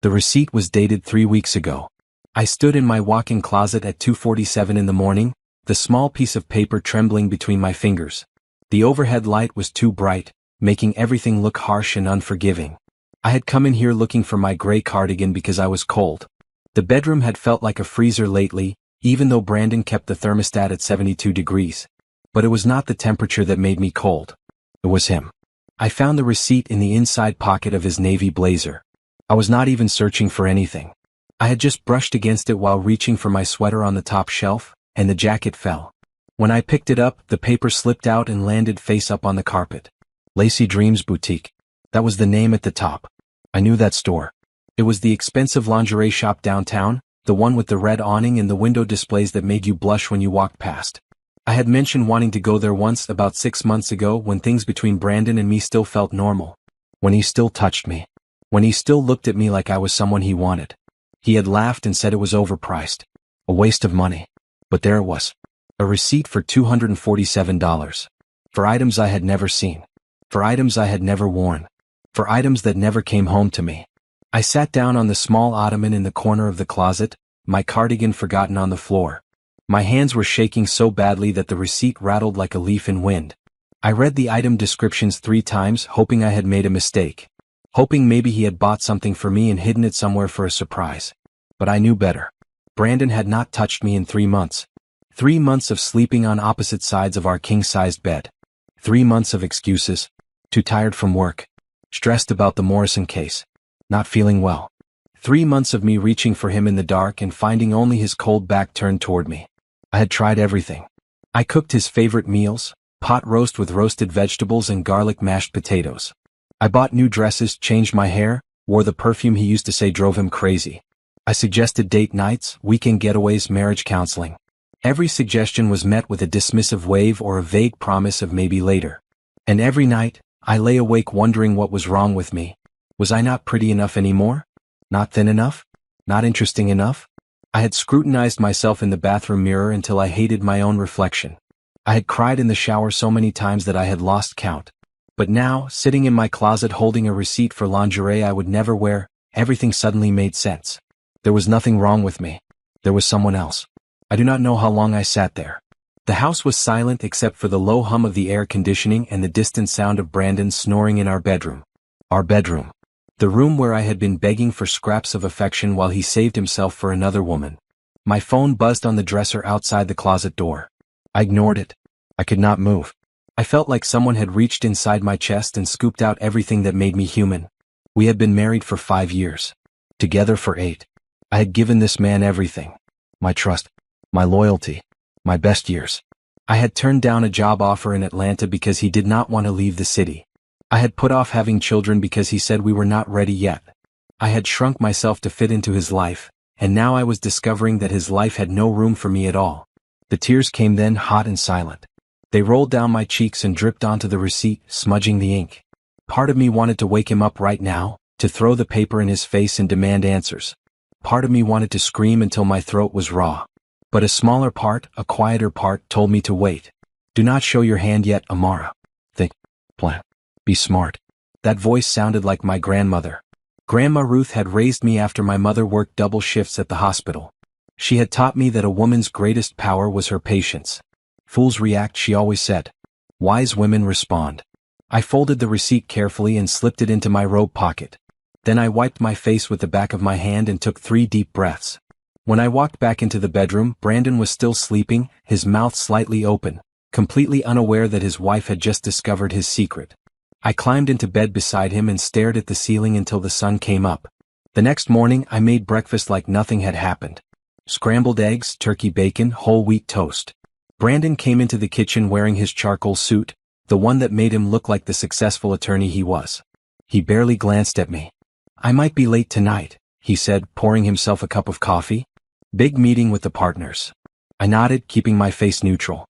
The receipt was dated 3 weeks ago. I stood in my walk-in closet at 2:47 in the morning, the small piece of paper trembling between my fingers. The overhead light was too bright, making everything look harsh and unforgiving. I had come in here looking for my gray cardigan because I was cold. The bedroom had felt like a freezer lately, even though Brandon kept the thermostat at 72 degrees. But it was not the temperature that made me cold. It was him. I found the receipt in the inside pocket of his navy blazer. I was not even searching for anything. I had just brushed against it while reaching for my sweater on the top shelf, and the jacket fell. When I picked it up, the paper slipped out and landed face up on the carpet. Lacy Dreams Boutique. That was the name at the top. I knew that store. It was the expensive lingerie shop downtown, the one with the red awning and the window displays that made you blush when you walked past. I had mentioned wanting to go there once about 6 months ago when things between Brandon and me still felt normal. When he still touched me. When he still looked at me like I was someone he wanted. He had laughed and said it was overpriced. A waste of money. But there it was. A receipt for $247. For items I had never seen. For items I had never worn. For items that never came home to me. I sat down on the small ottoman in the corner of the closet, my cardigan forgotten on the floor. My hands were shaking so badly that the receipt rattled like a leaf in wind. I read the item descriptions 3 times, hoping I had made a mistake. Hoping maybe he had bought something for me and hidden it somewhere for a surprise. But I knew better. Brandon had not touched me in 3 months. 3 months of sleeping on opposite sides of our king-sized bed. 3 months of excuses. Too tired from work. Stressed about the Morrison case. Not feeling well. 3 months of me reaching for him in the dark and finding only his cold back turned toward me. I had tried everything. I cooked his favorite meals, pot roast with roasted vegetables and garlic mashed potatoes. I bought new dresses, changed my hair, wore the perfume he used to say drove him crazy. I suggested date nights, weekend getaways, marriage counseling. Every suggestion was met with a dismissive wave or a vague promise of maybe later. And every night, I lay awake wondering what was wrong with me. Was I not pretty enough anymore? Not thin enough? Not interesting enough? I had scrutinized myself in the bathroom mirror until I hated my own reflection. I had cried in the shower so many times that I had lost count. But now, sitting in my closet holding a receipt for lingerie I would never wear, everything suddenly made sense. There was nothing wrong with me. There was someone else. I do not know how long I sat there. The house was silent except for the low hum of the air conditioning and the distant sound of Brandon snoring in our bedroom. Our bedroom. The room where I had been begging for scraps of affection while he saved himself for another woman. My phone buzzed on the dresser outside the closet door. I ignored it. I could not move. I felt like someone had reached inside my chest and scooped out everything that made me human. We had been married for 5 years. Together for 8. I had given this man everything. My trust. My loyalty. My best years. I had turned down a job offer in Atlanta because he did not want to leave the city. I had put off having children because he said we were not ready yet. I had shrunk myself to fit into his life, and now I was discovering that his life had no room for me at all. The tears came then, hot and silent. They rolled down my cheeks and dripped onto the receipt, smudging the ink. Part of me wanted to wake him up right now, to throw the paper in his face and demand answers. Part of me wanted to scream until my throat was raw. But a smaller part, a quieter part, told me to wait. Do not show your hand yet, Amara. Think. Plan. Be smart. That voice sounded like my grandmother. Grandma Ruth had raised me after my mother worked double shifts at the hospital. She had taught me that a woman's greatest power was her patience. Fools react, she always said. Wise women respond. I folded the receipt carefully and slipped it into my robe pocket. Then I wiped my face with the back of my hand and took 3 deep breaths. When I walked back into the bedroom, Brandon was still sleeping, his mouth slightly open, completely unaware that his wife had just discovered his secret. I climbed into bed beside him and stared at the ceiling until the sun came up. The next morning, I made breakfast like nothing had happened. Scrambled eggs, turkey bacon, whole wheat toast. Brandon came into the kitchen wearing his charcoal suit, the one that made him look like the successful attorney he was. He barely glanced at me. I might be late tonight, he said, pouring himself a cup of coffee. Big meeting with the partners. I nodded, keeping my face neutral.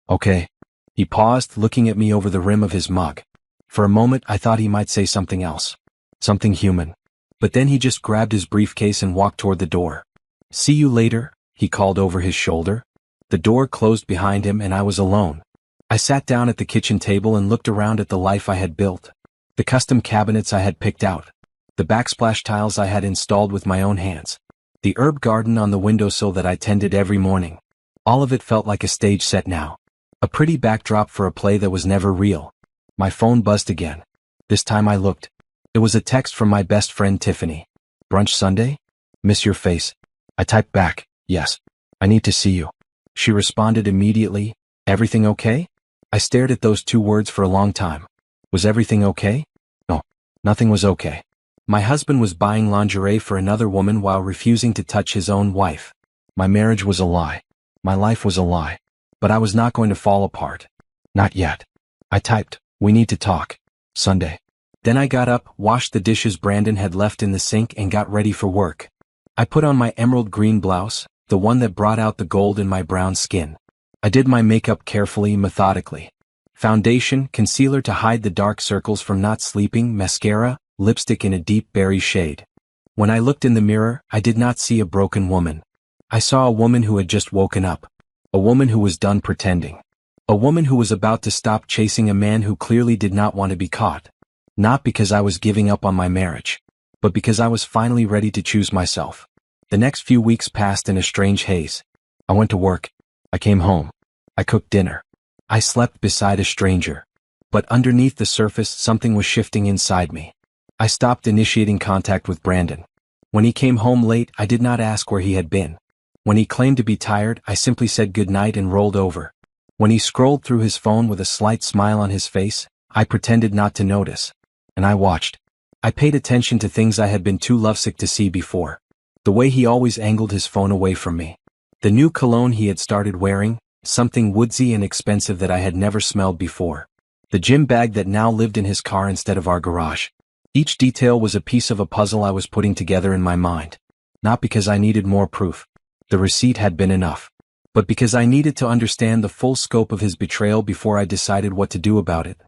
Okay. He paused, looking at me over the rim of his mug. For a moment I thought he might say something else. Something human. But then he just grabbed his briefcase and walked toward the door. See you later, he called over his shoulder. The door closed behind him and I was alone. I sat down at the kitchen table and looked around at the life I had built. The custom cabinets I had picked out. The backsplash tiles I had installed with my own hands. The herb garden on the windowsill that I tended every morning. All of it felt like a stage set now. A pretty backdrop for a play that was never real. My phone buzzed again. This time I looked. It was a text from my best friend Tiffany. "Brunch Sunday? Miss your face." I typed back, "Yes. I need to see you." She responded immediately, "Everything okay?" I stared at those two words for a long time. Was everything okay? No, nothing was okay. My husband was buying lingerie for another woman while refusing to touch his own wife. My marriage was a lie. My life was a lie. But I was not going to fall apart. Not yet. I typed, "We need to talk. Sunday." Then I got up, washed the dishes Brandon had left in the sink and got ready for work. I put on my emerald green blouse, the one that brought out the gold in my brown skin. I did my makeup carefully, methodically. Foundation, concealer to hide the dark circles from not sleeping, mascara, lipstick in a deep berry shade. When I looked in the mirror, I did not see a broken woman. I saw a woman who had just woken up. A woman who was done pretending. A woman who was about to stop chasing a man who clearly did not want to be caught. Not because I was giving up on my marriage, but because I was finally ready to choose myself. The next few weeks passed in a strange haze. I went to work. I came home. I cooked dinner. I slept beside a stranger. But underneath the surface, something was shifting inside me. I stopped initiating contact with Brandon. When he came home late, I did not ask where he had been. When he claimed to be tired, I simply said goodnight and rolled over. When he scrolled through his phone with a slight smile on his face, I pretended not to notice. And I watched. I paid attention to things I had been too lovesick to see before. The way he always angled his phone away from me. The new cologne he had started wearing, something woodsy and expensive that I had never smelled before. The gym bag that now lived in his car instead of our garage. Each detail was a piece of a puzzle I was putting together in my mind. Not because I needed more proof. The receipt had been enough. But because I needed to understand the full scope of his betrayal before I decided what to do about it.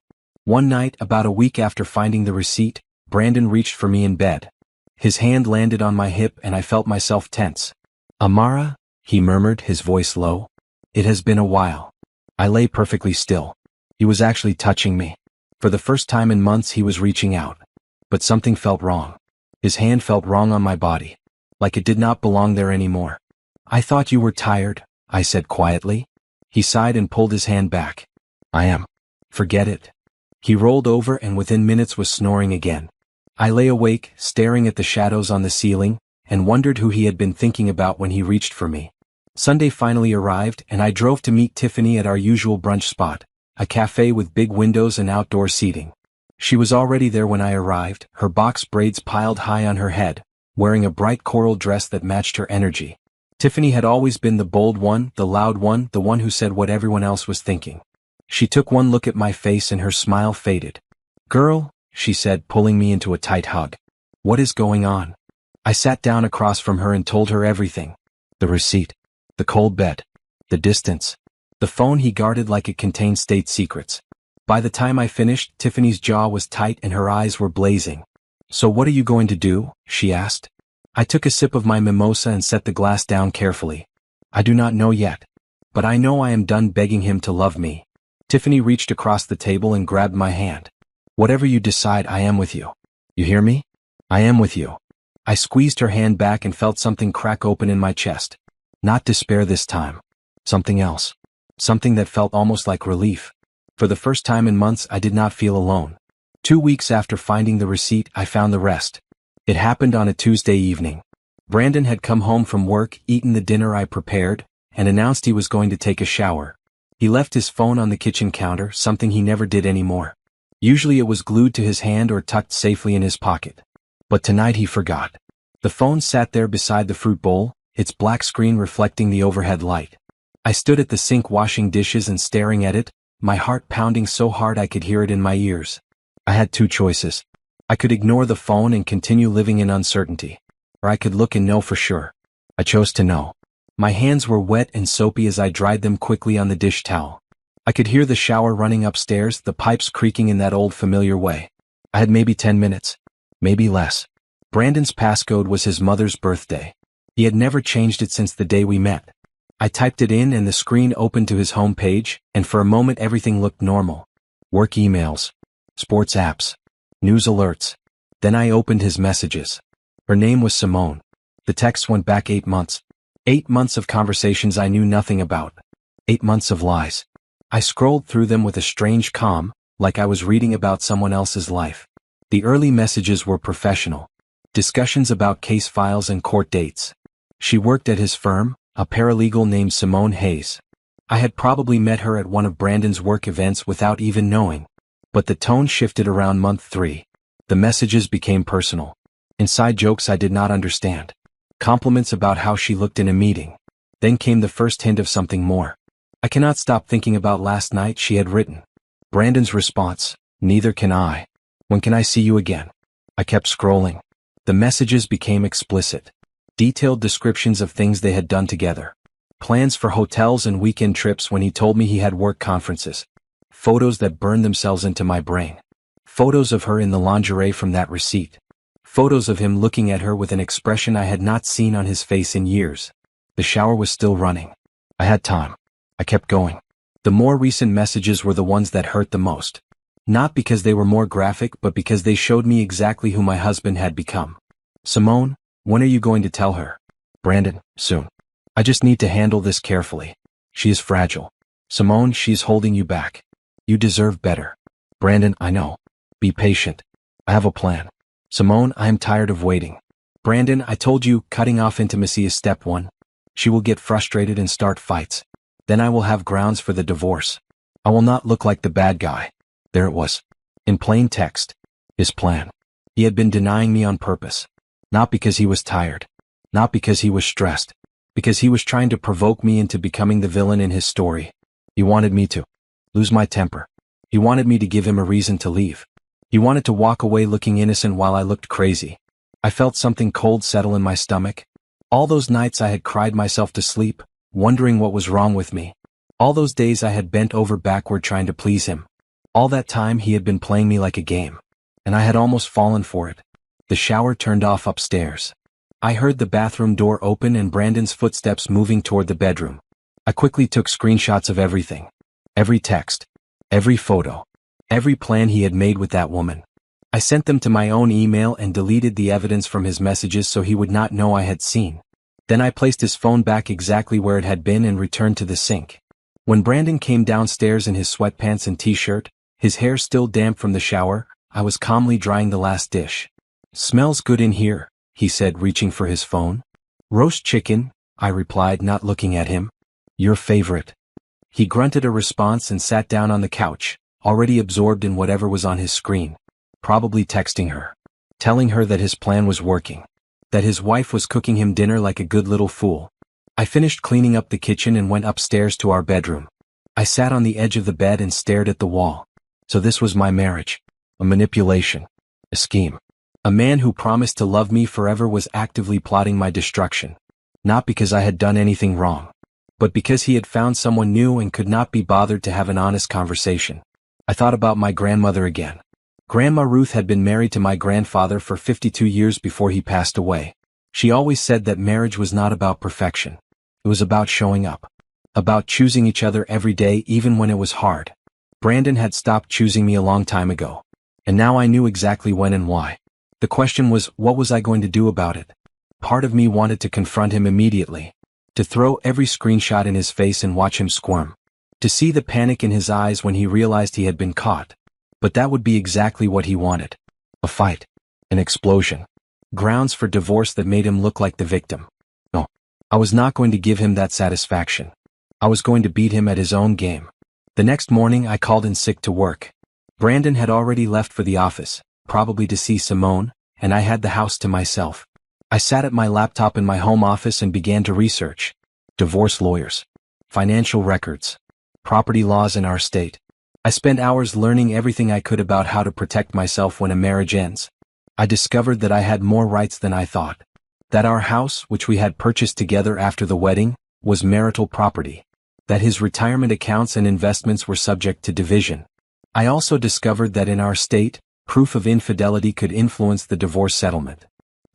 One night, about a week after finding the receipt, Brandon reached for me in bed. His hand landed on my hip and I felt myself tense. "Amara," he murmured, his voice low. "It has been a while." I lay perfectly still. He was actually touching me. For the first time in months he was reaching out. But something felt wrong. His hand felt wrong on my body. Like it did not belong there anymore. "I thought you were tired," I said quietly. He sighed and pulled his hand back. "I am." "Forget it." He rolled over and within minutes was snoring again. I lay awake, staring at the shadows on the ceiling, and wondered who he had been thinking about when he reached for me. Sunday finally arrived and I drove to meet Tiffany at our usual brunch spot, a cafe with big windows and outdoor seating. She was already there when I arrived, her box braids piled high on her head, wearing a bright coral dress that matched her energy. Tiffany had always been the bold one, the loud one, the one who said what everyone else was thinking. She took one look at my face and her smile faded. "Girl," she said, pulling me into a tight hug. "What is going on?" I sat down across from her and told her everything. The receipt. The cold bed. The distance. The phone he guarded like it contained state secrets. By the time I finished, Tiffany's jaw was tight and her eyes were blazing. "So what are you going to do?" she asked. I took a sip of my mimosa and set the glass down carefully. "I do not know yet. But I know I am done begging him to love me." Tiffany reached across the table and grabbed my hand. "Whatever you decide, I am with you. You hear me? I am with you." I squeezed her hand back and felt something crack open in my chest. Not despair this time. Something else. Something that felt almost like relief. For the first time in months, I did not feel alone. 2 weeks after finding the receipt, I found the rest. It happened on a Tuesday evening. Brandon had come home from work, eaten the dinner I prepared, and announced he was going to take a shower. He left his phone on the kitchen counter, something he never did anymore. Usually it was glued to his hand or tucked safely in his pocket. But tonight he forgot. The phone sat there beside the fruit bowl, its black screen reflecting the overhead light. I stood at the sink washing dishes and staring at it, my heart pounding so hard I could hear it in my ears. I had two choices. I could ignore the phone and continue living in uncertainty. Or I could look and know for sure. I chose to know. My hands were wet and soapy as I dried them quickly on the dish towel. I could hear the shower running upstairs, the pipes creaking in that old familiar way. I had maybe 10 minutes. Maybe less. Brandon's passcode was his mother's birthday. He had never changed it since the day we met. I typed it in and the screen opened to his home page, and for a moment everything looked normal. Work emails. Sports apps. News alerts. Then I opened his messages. Her name was Simone. The text went back 8 months. 8 months of conversations I knew nothing about. 8 months of lies. I scrolled through them with a strange calm, like I was reading about someone else's life. The early messages were professional. Discussions about case files and court dates. She worked at his firm, a paralegal named Simone Hayes. I had probably met her at one of Brandon's work events without even knowing. But the tone shifted around month 3. The messages became personal. Inside jokes I did not understand. Compliments about how she looked in a meeting. Then came the first hint of something more. I cannot stop thinking about last night, she had written. Brandon's response, neither can I. When can I see you again? I kept scrolling. The messages became explicit. Detailed descriptions of things they had done together. Plans for hotels and weekend trips when he told me he had work conferences. Photos that burned themselves into my brain. Photos of her in the lingerie from that receipt. Photos of him looking at her with an expression I had not seen on his face in years. The shower was still running. I had time. I kept going. The more recent messages were the ones that hurt the most. Not because they were more graphic, but because they showed me exactly who my husband had become. Simone, when are you going to tell her? Brandon, soon. I just need to handle this carefully. She is fragile. Simone, she's holding you back. You deserve better. Brandon, I know. Be patient. I have a plan. Simone, I am tired of waiting. Brandon, I told you, cutting off intimacy is step 1. She will get frustrated and start fights. Then I will have grounds for the divorce. I will not look like the bad guy. There it was. In plain text. His plan. He had been denying me on purpose. Not because he was tired. Not because he was stressed. Because he was trying to provoke me into becoming the villain in his story. He wanted me to lose my temper. He wanted me to give him a reason to leave. He wanted to walk away looking innocent while I looked crazy. I felt something cold settle in my stomach. All those nights I had cried myself to sleep, wondering what was wrong with me. All those days I had bent over backward trying to please him. All that time he had been playing me like a game. And I had almost fallen for it. The shower turned off upstairs. I heard the bathroom door open and Brandon's footsteps moving toward the bedroom. I quickly took screenshots of everything. Every text. Every photo. Every plan he had made with that woman. I sent them to my own email and deleted the evidence from his messages so he would not know I had seen. Then I placed his phone back exactly where it had been and returned to the sink. When Brandon came downstairs in his sweatpants and t-shirt, his hair still damp from the shower, I was calmly drying the last dish. Smells good in here, he said, reaching for his phone. Roast chicken, I replied, not looking at him. Your favorite. He grunted a response and sat down on the couch, already absorbed in whatever was on his screen. Probably texting her. Telling her that his plan was working. That his wife was cooking him dinner like a good little fool. I finished cleaning up the kitchen and went upstairs to our bedroom. I sat on the edge of the bed and stared at the wall. So this was my marriage. A manipulation. A scheme. A man who promised to love me forever was actively plotting my destruction. Not because I had done anything wrong. But because he had found someone new and could not be bothered to have an honest conversation. I thought about my grandmother again. Grandma Ruth had been married to my grandfather for 52 years before he passed away. She always said that marriage was not about perfection. It was about showing up. About choosing each other every day even when it was hard. Brandon had stopped choosing me a long time ago. And now I knew exactly when and why. The question was, what was I going to do about it? Part of me wanted to confront him immediately. To throw every screenshot in his face and watch him squirm. To see the panic in his eyes when he realized he had been caught. But that would be exactly what he wanted. A fight. An explosion. Grounds for divorce that made him look like the victim. No. I was not going to give him that satisfaction. I was going to beat him at his own game. The next morning I called in sick to work. Brandon had already left for the office, probably to see Simone, and I had the house to myself. I sat at my laptop in my home office and began to research. Divorce lawyers. Financial records. Property laws in our state. I spent hours learning everything I could about how to protect myself when a marriage ends. I discovered that I had more rights than I thought. That our house, which we had purchased together after the wedding, was marital property. That his retirement accounts and investments were subject to division. I also discovered that in our state, proof of infidelity could influence the divorce settlement.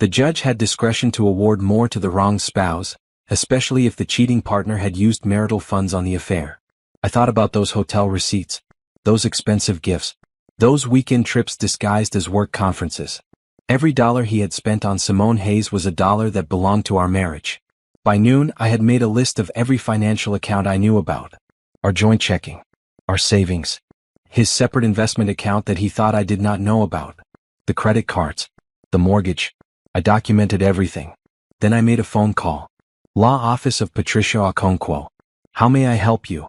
The judge had discretion to award more to the wrong spouse, especially if the cheating partner had used marital funds on the affair. I thought about those hotel receipts, those expensive gifts, those weekend trips disguised as work conferences. Every dollar he had spent on Simone Hayes was a dollar that belonged to our marriage. By noon, I had made a list of every financial account I knew about. Our joint checking, our savings, his separate investment account that he thought I did not know about, the credit cards, the mortgage. I documented everything. Then I made a phone call. Law Office of Patricia Okonkwo. How may I help you?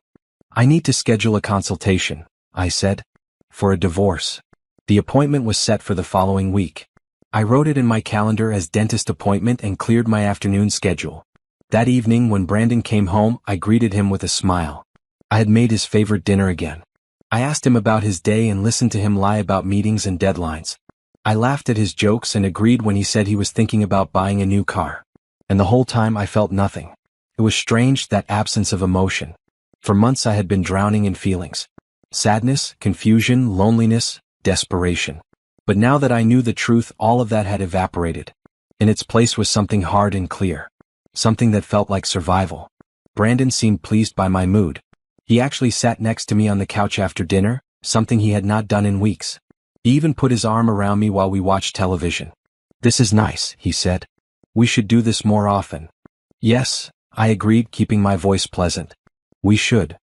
I need to schedule a consultation, I said. For a divorce. The appointment was set for the following week. I wrote it in my calendar as dentist appointment and cleared my afternoon schedule. That evening when Brandon came home, I greeted him with a smile. I had made his favorite dinner again. I asked him about his day and listened to him lie about meetings and deadlines. I laughed at his jokes and agreed when he said he was thinking about buying a new car. And the whole time I felt nothing. It was strange, that absence of emotion. For months I had been drowning in feelings. Sadness, confusion, loneliness, desperation. But now that I knew the truth, all of that had evaporated. In its place was something hard and clear. Something that felt like survival. Brandon seemed pleased by my mood. He actually sat next to me on the couch after dinner, something he had not done in weeks. He even put his arm around me while we watched television. "This is nice," he said. "We should do this more often." "Yes," I agreed, keeping my voice pleasant. "We should."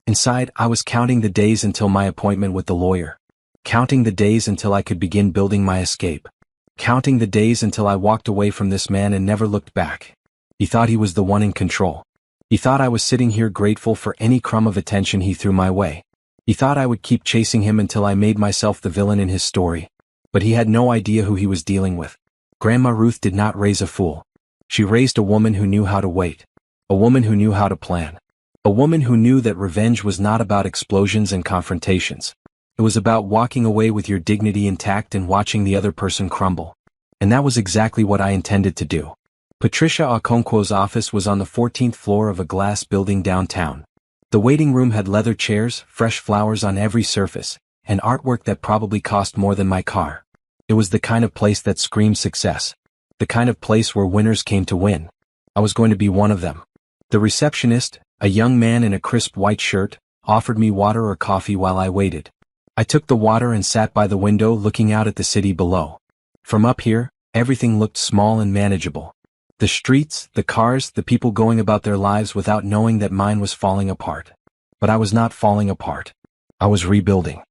Inside, I was counting the days until my appointment with the lawyer. Counting the days until I could begin building my escape. Counting the days until I walked away from this man and never looked back. He thought he was the one in control. He thought I was sitting here grateful for any crumb of attention he threw my way. He thought I would keep chasing him until I made myself the villain in his story. But he had no idea who he was dealing with. Grandma Ruth did not raise a fool. She raised a woman who knew how to wait. A woman who knew how to plan. A woman who knew that revenge was not about explosions and confrontations. It was about walking away with your dignity intact and watching the other person crumble. And that was exactly what I intended to do. Patricia Okonkwo's office was on the 14th floor of a glass building downtown. The waiting room had leather chairs, fresh flowers on every surface, and artwork that probably cost more than my car. It was the kind of place that screamed success. The kind of place where winners came to win. I was going to be one of them. The receptionist, a young man in a crisp white shirt, offered me water or coffee while I waited. I took the water and sat by the window looking out at the city below. From up here, everything looked small and manageable. The streets, the cars, the people going about their lives without knowing that mine was falling apart. But I was not falling apart. I was rebuilding.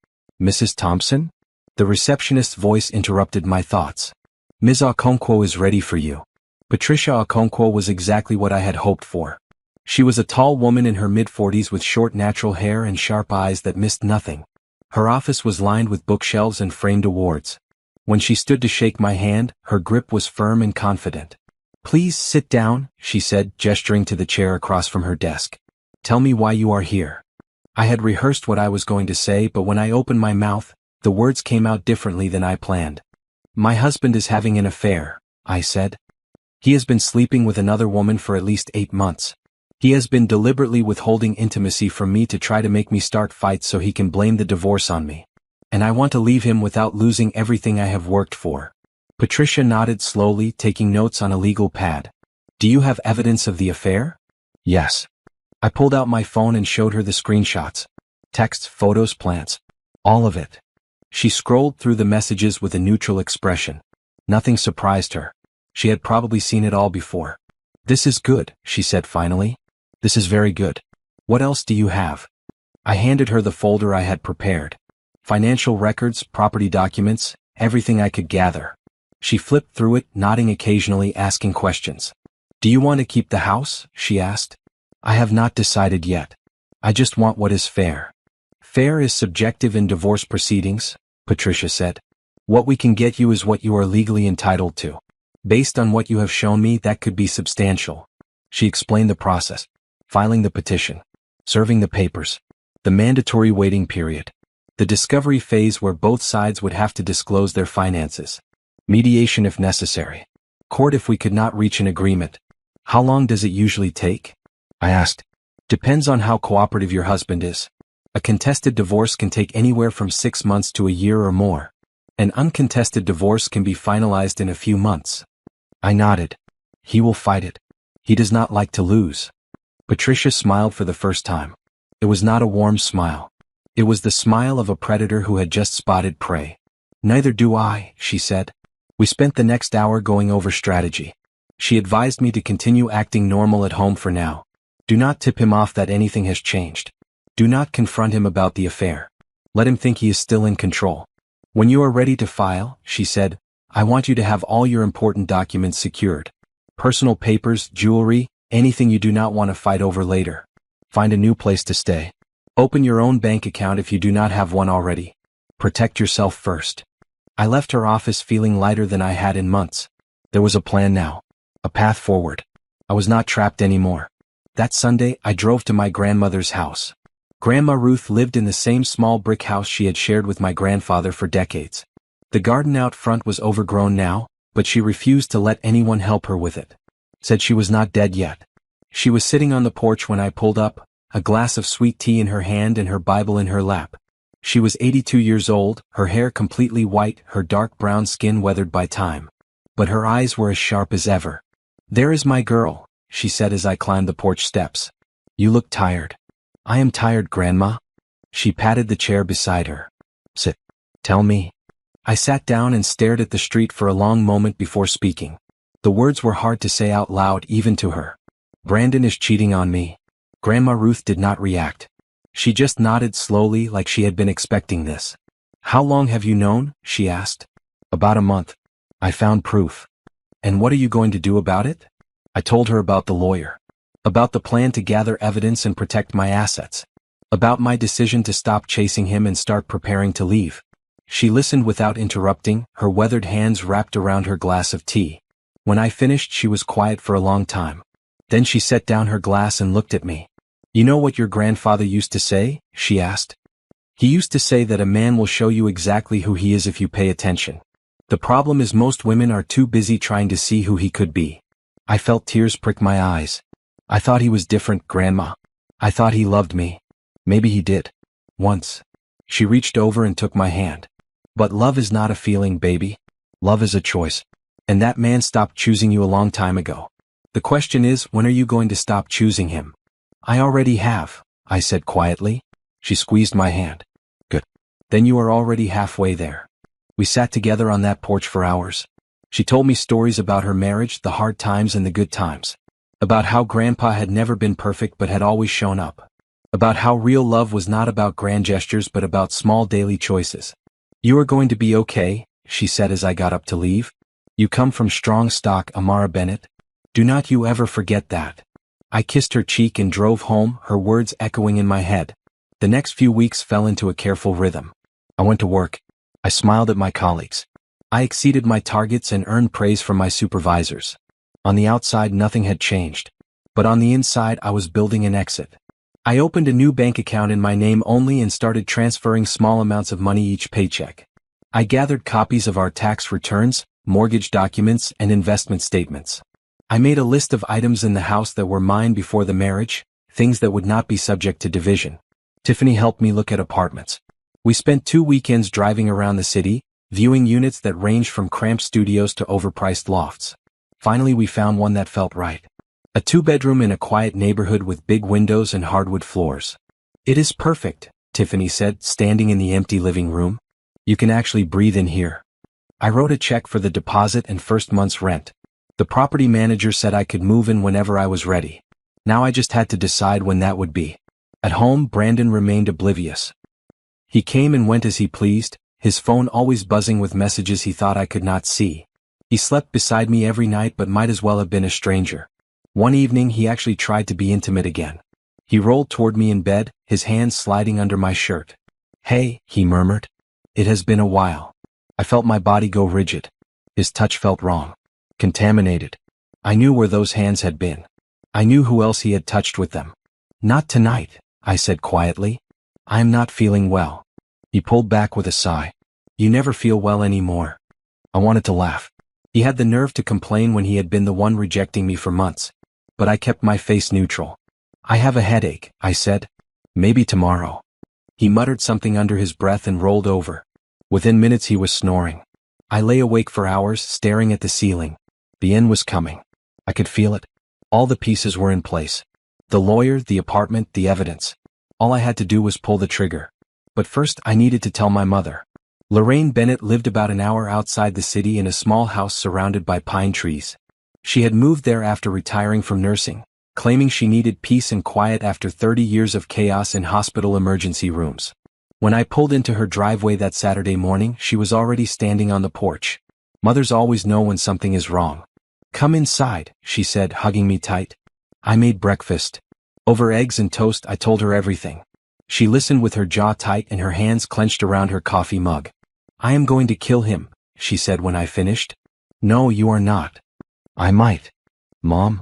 "Mrs. Thompson?" The receptionist's voice interrupted my thoughts. "Ms. Okonkwo is ready for you." Patricia Okonkwo was exactly what I had hoped for. She was a tall woman in her mid-40s with short natural hair and sharp eyes that missed nothing. Her office was lined with bookshelves and framed awards. When she stood to shake my hand, her grip was firm and confident. "Please sit down," she said, gesturing to the chair across from her desk. "Tell me why you are here." I had rehearsed what I was going to say, but when I opened my mouth, the words came out differently than I planned. "My husband is having an affair," I said. "He has been sleeping with another woman for at least 8 months. He has been deliberately withholding intimacy from me to try to make me start fights so he can blame the divorce on me. And I want to leave him without losing everything I have worked for." Patricia nodded slowly, taking notes on a legal pad. "Do you have evidence of the affair?" "Yes." I pulled out my phone and showed her the screenshots. Texts, photos, plans. All of it. She scrolled through the messages with a neutral expression. Nothing surprised her. She had probably seen it all before. "This is good," she said finally. "This is very good. What else do you have?" I handed her the folder I had prepared. Financial records, property documents, everything I could gather. She flipped through it, nodding occasionally, asking questions. "Do you want to keep the house?" she asked. "I have not decided yet. I just want what is fair." "Fair is subjective in divorce proceedings," Patricia said. "What we can get you is what you are legally entitled to. Based on what you have shown me, that could be substantial." She explained the process. Filing the petition. Serving the papers. The mandatory waiting period. The discovery phase where both sides would have to disclose their finances. Mediation if necessary. Court if we could not reach an agreement. "How long does it usually take?" I asked. "Depends on how cooperative your husband is. A contested divorce can take anywhere from 6 months to a year or more. An uncontested divorce can be finalized in a few months." I nodded. "He will fight it. He does not like to lose." Patricia smiled for the first time. It was not a warm smile. It was the smile of a predator who had just spotted prey. "Neither do I," she said. We spent the next hour going over strategy. She advised me to continue acting normal at home for now. Do not tip him off that anything has changed. Do not confront him about the affair. Let him think he is still in control. When you are ready to file, she said, I want you to have all your important documents secured. Personal papers, jewelry, anything you do not want to fight over later. Find a new place to stay. Open your own bank account if you do not have one already. Protect yourself first. I left her office feeling lighter than I had in months. There was a plan now. A path forward. I was not trapped anymore. That Sunday, I drove to my grandmother's house. Grandma Ruth lived in the same small brick house she had shared with my grandfather for decades. The garden out front was overgrown now, but she refused to let anyone help her with it. Said she was not dead yet. She was sitting on the porch when I pulled up, a glass of sweet tea in her hand and her Bible in her lap. She was 82 years old, her hair completely white, her dark brown skin weathered by time. But her eyes were as sharp as ever. There is my girl, she said as I climbed the porch steps. You look tired. I am tired, Grandma. She patted the chair beside her. Sit. Tell me. I sat down and stared at the street for a long moment before speaking. The words were hard to say out loud even to her. Brandon is cheating on me. Grandma Ruth did not react. She just nodded slowly like she had been expecting this. How long have you known? She asked. About a month. I found proof. And what are you going to do about it? I told her about the lawyer. About the plan to gather evidence and protect my assets. About my decision to stop chasing him and start preparing to leave. She listened without interrupting, her weathered hands wrapped around her glass of tea. When I finished, she was quiet for a long time. Then she set down her glass and looked at me. You know what your grandfather used to say? She asked. He used to say that a man will show you exactly who he is if you pay attention. The problem is most women are too busy trying to see who he could be. I felt tears prick my eyes. I thought he was different, Grandma. I thought he loved me. Maybe he did. Once. She reached over and took my hand. But love is not a feeling, baby. Love is a choice. And that man stopped choosing you a long time ago. The question is, when are you going to stop choosing him? I already have, I said quietly. She squeezed my hand. Good. Then you are already halfway there. We sat together on that porch for hours. She told me stories about her marriage, the hard times and the good times. About how Grandpa had never been perfect but had always shown up. About how real love was not about grand gestures but about small daily choices. You are going to be okay, she said as I got up to leave. You come from strong stock, Amara Bennett. Do not you ever forget that. I kissed her cheek and drove home, her words echoing in my head. The next few weeks fell into a careful rhythm. I went to work. I smiled at my colleagues. I exceeded my targets and earned praise from my supervisors. On the outside, nothing had changed. But on the inside, I was building an exit. I opened a new bank account in my name only and started transferring small amounts of money each paycheck. I gathered copies of our tax returns, mortgage documents, and investment statements. I made a list of items in the house that were mine before the marriage, things that would not be subject to division. Tiffany helped me look at apartments. We spent 2 weekends driving around the city, viewing units that ranged from cramped studios to overpriced lofts. Finally, we found one that felt right. A 2-bedroom in a quiet neighborhood with big windows and hardwood floors. It is perfect, Tiffany said, standing in the empty living room. You can actually breathe in here. I wrote a check for the deposit and first month's rent. The property manager said I could move in whenever I was ready. Now I just had to decide when that would be. At home, Brandon remained oblivious. He came and went as he pleased, his phone always buzzing with messages he thought I could not see. He slept beside me every night but might as well have been a stranger. One evening he actually tried to be intimate again. He rolled toward me in bed, his hands sliding under my shirt. Hey, he murmured. It has been a while. I felt my body go rigid. His touch felt wrong. Contaminated. I knew where those hands had been. I knew who else he had touched with them. Not tonight, I said quietly. I am not feeling well. He pulled back with a sigh. You never feel well anymore. I wanted to laugh. He had the nerve to complain when he had been the one rejecting me for months. But I kept my face neutral. I have a headache, I said. Maybe tomorrow. He muttered something under his breath and rolled over. Within minutes he was snoring. I lay awake for hours, staring at the ceiling. The end was coming. I could feel it. All the pieces were in place. The lawyer, the apartment, the evidence. All I had to do was pull the trigger. But first I needed to tell my mother. Lorraine Bennett lived about an hour outside the city in a small house surrounded by pine trees. She had moved there after retiring from nursing, claiming she needed peace and quiet after 30 years of chaos in hospital emergency rooms. When I pulled into her driveway that Saturday morning, she was already standing on the porch. Mothers always know when something is wrong. "Come inside," she said, hugging me tight. I made breakfast. Over eggs and toast, I told her everything. She listened with her jaw tight and her hands clenched around her coffee mug. "I am going to kill him," she said when I finished. "No, you are not." "I might." "Mom?"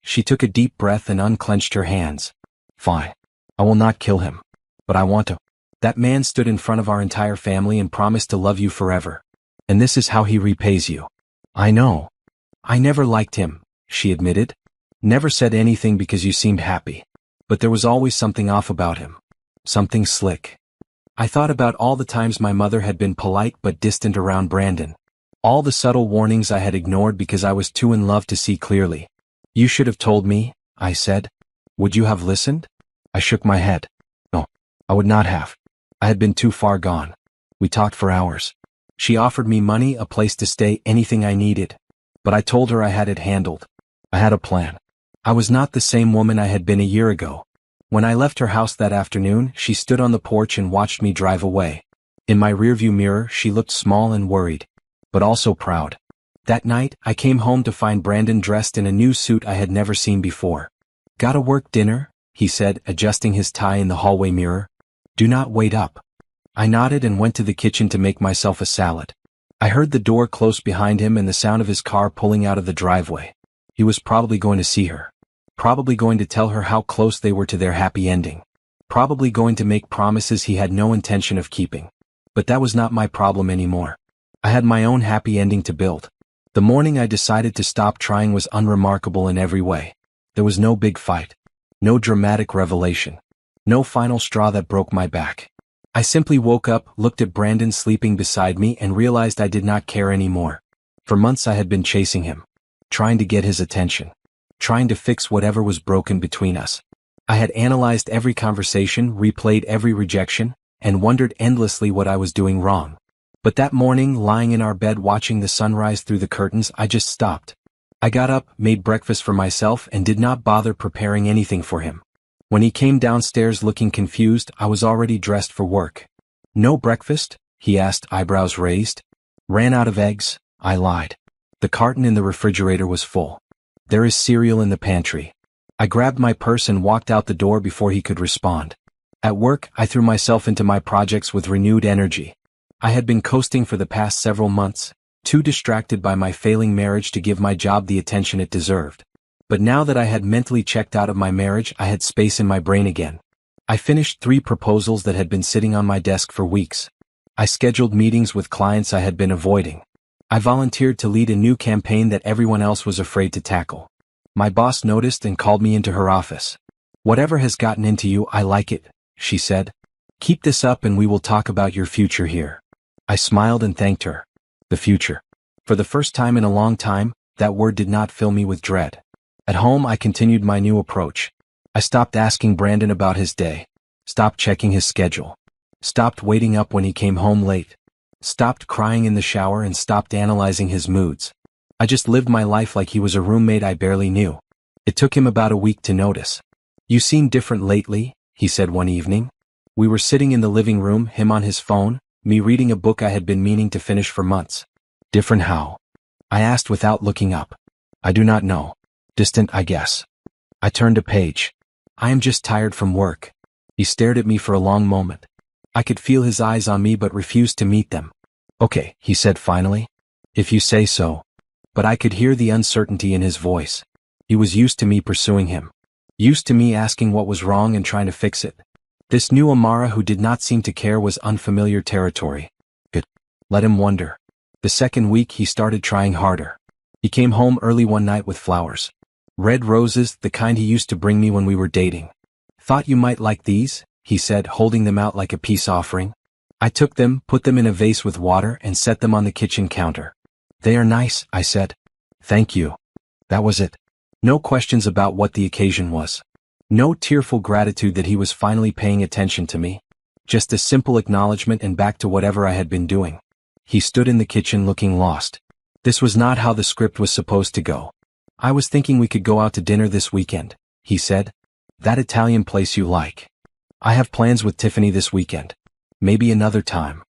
She took a deep breath and unclenched her hands. "Fine. I will not kill him. But I want to." "That man stood in front of our entire family and promised to love you forever. And this is how he repays you." "I know." "I never liked him," she admitted. "Never said anything because you seemed happy. But there was always something off about him. Something slick." I thought about all the times my mother had been polite but distant around Brandon. All the subtle warnings I had ignored because I was too in love to see clearly. "You should have told me," I said. "Would you have listened?" I shook my head. "No, I would not have. I had been too far gone." We talked for hours. She offered me money, a place to stay, anything I needed. But I told her I had it handled. I had a plan. I was not the same woman I had been a year ago. When I left her house that afternoon, she stood on the porch and watched me drive away. In my rearview mirror, she looked small and worried, but also proud. That night, I came home to find Brandon dressed in a new suit I had never seen before. "Gotta work dinner?" he said, adjusting his tie in the hallway mirror. "Do not wait up." I nodded and went to the kitchen to make myself a salad. I heard the door close behind him and the sound of his car pulling out of the driveway. He was probably going to see her. Probably going to tell her how close they were to their happy ending. Probably going to make promises he had no intention of keeping. But that was not my problem anymore. I had my own happy ending to build. The morning I decided to stop trying was unremarkable in every way. There was no big fight. No dramatic revelation. No final straw that broke my back. I simply woke up, looked at Brandon sleeping beside me, and realized I did not care anymore. For months I had been chasing him. Trying to get his attention. Trying to fix whatever was broken between us. I had analyzed every conversation, replayed every rejection, and wondered endlessly what I was doing wrong. But that morning, lying in our bed watching the sunrise through the curtains, I just stopped. I got up, made breakfast for myself, and did not bother preparing anything for him. When he came downstairs looking confused, I was already dressed for work. "No breakfast?" he asked, eyebrows raised. "Ran out of eggs," I lied. The carton in the refrigerator was full. "There is cereal in the pantry." I grabbed my purse and walked out the door before he could respond. At work, I threw myself into my projects with renewed energy. I had been coasting for the past several months, too distracted by my failing marriage to give my job the attention it deserved. But now that I had mentally checked out of my marriage, I had space in my brain again. I finished 3 proposals that had been sitting on my desk for weeks. I scheduled meetings with clients I had been avoiding. I volunteered to lead a new campaign that everyone else was afraid to tackle. My boss noticed and called me into her office. "Whatever has gotten into you, I like it," she said. "Keep this up and we will talk about your future here." I smiled and thanked her. The future. For the first time in a long time, that word did not fill me with dread. At home, I continued my new approach. I stopped asking Brandon about his day. Stopped checking his schedule. Stopped waiting up when he came home late. Stopped crying in the shower and stopped analyzing his moods. I just lived my life like he was a roommate I barely knew. It took him about a week to notice. "You seem different lately," he said one evening. We were sitting in the living room, him on his phone, me reading a book I had been meaning to finish for months. "Different how?" I asked without looking up. "I do not know. Distant, I guess." I turned a page. "I am just tired from work." He stared at me for a long moment. I could feel his eyes on me but refused to meet them. "Okay," he said finally. "If you say so." But I could hear the uncertainty in his voice. He was used to me pursuing him. Used to me asking what was wrong and trying to fix it. This new Amara who did not seem to care was unfamiliar territory. Good. Let him wonder. The second week he started trying harder. He came home early one night with flowers. Red roses, the kind he used to bring me when we were dating. "Thought you might like these," he said, holding them out like a peace offering. I took them, put them in a vase with water, and set them on the kitchen counter. "They are nice," I said. "Thank you." That was it. No questions about what the occasion was. No tearful gratitude that he was finally paying attention to me. Just a simple acknowledgement and back to whatever I had been doing. He stood in the kitchen looking lost. This was not how the script was supposed to go. I was thinking we could go out to dinner this weekend, he said. That Italian place you like. I have plans with Tiffany this weekend. Maybe another time.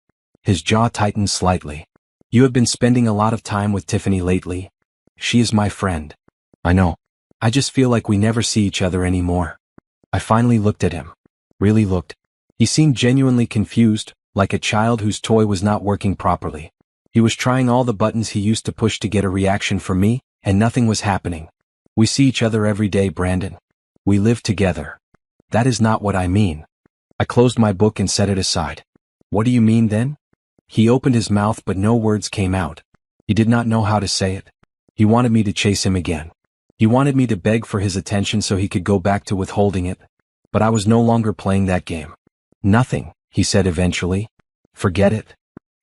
His jaw tightened slightly. You have been spending a lot of time with Tiffany lately. She is my friend. I know. I just feel like we never see each other anymore. I finally looked at him. Really looked. He seemed genuinely confused, like a child whose toy was not working properly. He was trying all the buttons he used to push to get a reaction from me, and nothing was happening. We see each other every day, Brandon. We live together. That is not what I mean. I closed my book and set it aside. What do you mean then? He opened his mouth but no words came out. He did not know how to say it. He wanted me to chase him again. He wanted me to beg for his attention so he could go back to withholding it. But I was no longer playing that game. Nothing, he said eventually. Forget it.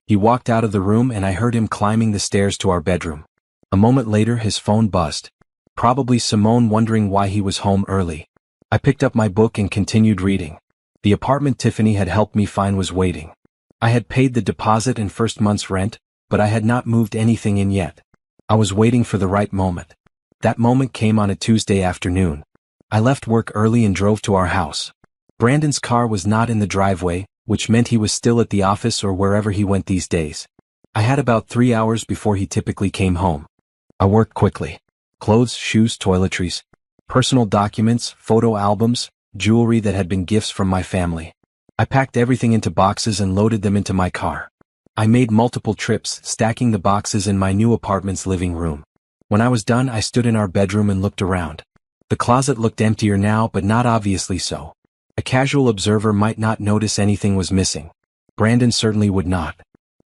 He walked out of the room and I heard him climbing the stairs to our bedroom. A moment later his phone buzzed. Probably Simone wondering why he was home early. I picked up my book and continued reading. The apartment Tiffany had helped me find was waiting. I had paid the deposit and first month's rent, but I had not moved anything in yet. I was waiting for the right moment. That moment came on a Tuesday afternoon. I left work early and drove to our house. Brandon's car was not in the driveway, which meant he was still at the office or wherever he went these days. I had about 3 hours before he typically came home. I worked quickly. Clothes, shoes, toiletries, personal documents, photo albums, jewelry that had been gifts from my family. I packed everything into boxes and loaded them into my car. I made multiple trips, stacking the boxes in my new apartment's living room. When I was done, I stood in our bedroom and looked around. The closet looked emptier now, but not obviously so. A casual observer might not notice anything was missing. Brandon certainly would not.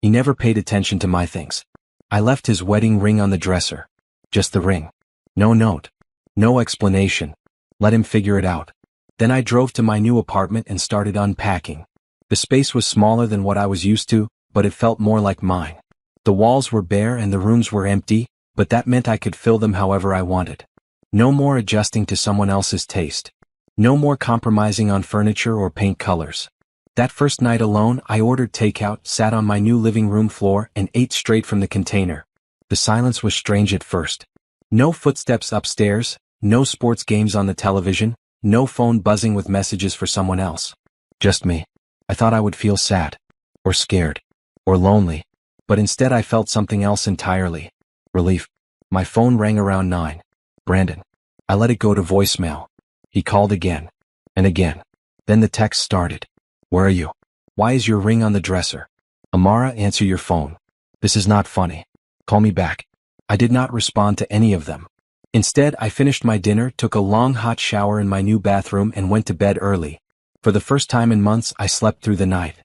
He never paid attention to my things. I left his wedding ring on the dresser. Just the ring. No note. No explanation. Let him figure it out. Then I drove to my new apartment and started unpacking. The space was smaller than what I was used to, but it felt more like mine. The walls were bare and the rooms were empty, but that meant I could fill them however I wanted. No more adjusting to someone else's taste. No more compromising on furniture or paint colors. That first night alone, I ordered takeout, sat on my new living room floor, and ate straight from the container. The silence was strange at first. No footsteps upstairs, no sports games on the television, no phone buzzing with messages for someone else. Just me. I thought I would feel sad. Or scared. Or lonely. But instead I felt something else entirely. Relief. My phone rang around 9. Brandon. I let it go to voicemail. He called again. And again. Then the text started. Where are you? Why is your ring on the dresser? Amara, answer your phone. This is not funny. Call me back. I did not respond to any of them. Instead, I finished my dinner, took a long hot shower in my new bathroom and went to bed early. For the first time in months, I slept through the night.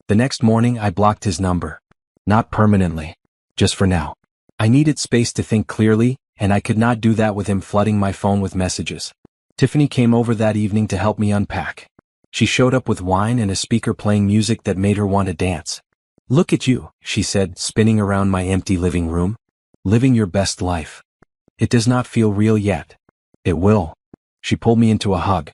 The next morning, I blocked his number. Not permanently. Just for now. I needed space to think clearly, and I could not do that with him flooding my phone with messages. Tiffany came over that evening to help me unpack. She showed up with wine and a speaker playing music that made her want to dance. Look at you, she said, spinning around my empty living room. Living your best life. It does not feel real yet. It will. She pulled me into a hug.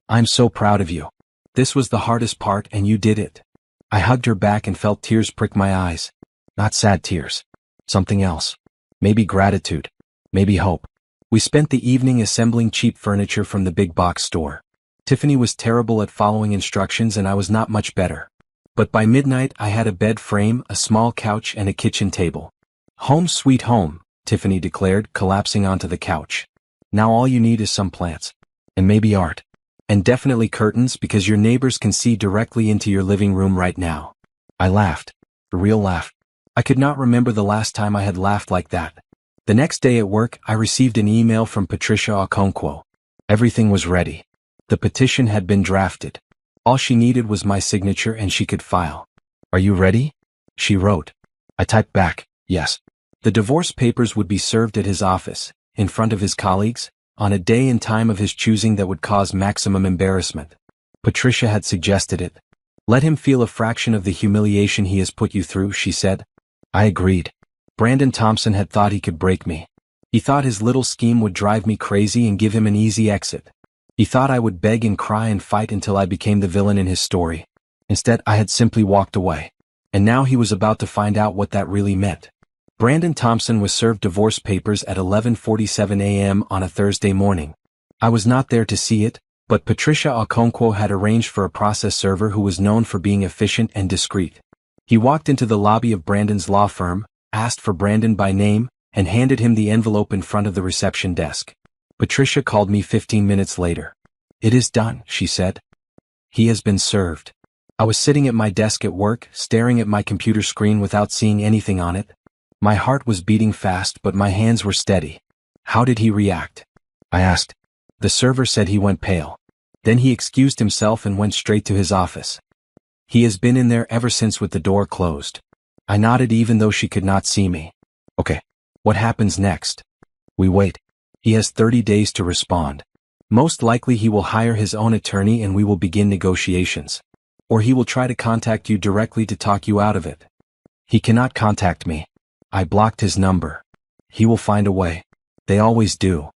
I'm so proud of you. This was the hardest part and you did it. I hugged her back and felt tears prick my eyes. Not sad tears. Something else. Maybe gratitude. Maybe hope. We spent the evening assembling cheap furniture from the big box store. Tiffany was terrible at following instructions and I was not much better. But by midnight I had a bed frame, a small couch and a kitchen table. Home sweet home, Tiffany declared, collapsing onto the couch. Now all you need is some plants. And maybe art. And definitely curtains because your neighbors can see directly into your living room right now. I laughed. A real laugh. I could not remember the last time I had laughed like that. The next day at work, I received an email from Patricia Okonkwo. Everything was ready. The petition had been drafted. All she needed was my signature and she could file. Are you ready? She wrote. I typed back, yes. The divorce papers would be served at his office, in front of his colleagues, on a day and time of his choosing that would cause maximum embarrassment. Patricia had suggested it. Let him feel a fraction of the humiliation he has put you through, she said. I agreed. Brandon Thompson had thought he could break me. He thought his little scheme would drive me crazy and give him an easy exit. He thought I would beg and cry and fight until I became the villain in his story. Instead, I had simply walked away. And now he was about to find out what that really meant. Brandon Thompson was served divorce papers at 11:47 a.m. on a Thursday morning. I was not there to see it, but Patricia Okonkwo had arranged for a process server who was known for being efficient and discreet. He walked into the lobby of Brandon's law firm, asked for Brandon by name, and handed him the envelope in front of the reception desk. Patricia called me 15 minutes later. "It is done," she said. "He has been served." I was sitting at my desk at work, staring at my computer screen without seeing anything on it. My heart was beating fast, but my hands were steady. "How did he react?" I asked. The server said he went pale. Then he excused himself and went straight to his office. "He has been in there ever since with the door closed." I nodded even though she could not see me. "Okay. What happens next?" "We wait. He has 30 days to respond. Most likely he will hire his own attorney and we will begin negotiations. Or he will try to contact you directly to talk you out of it." "He cannot contact me. I blocked his number." "He will find a way. They always do."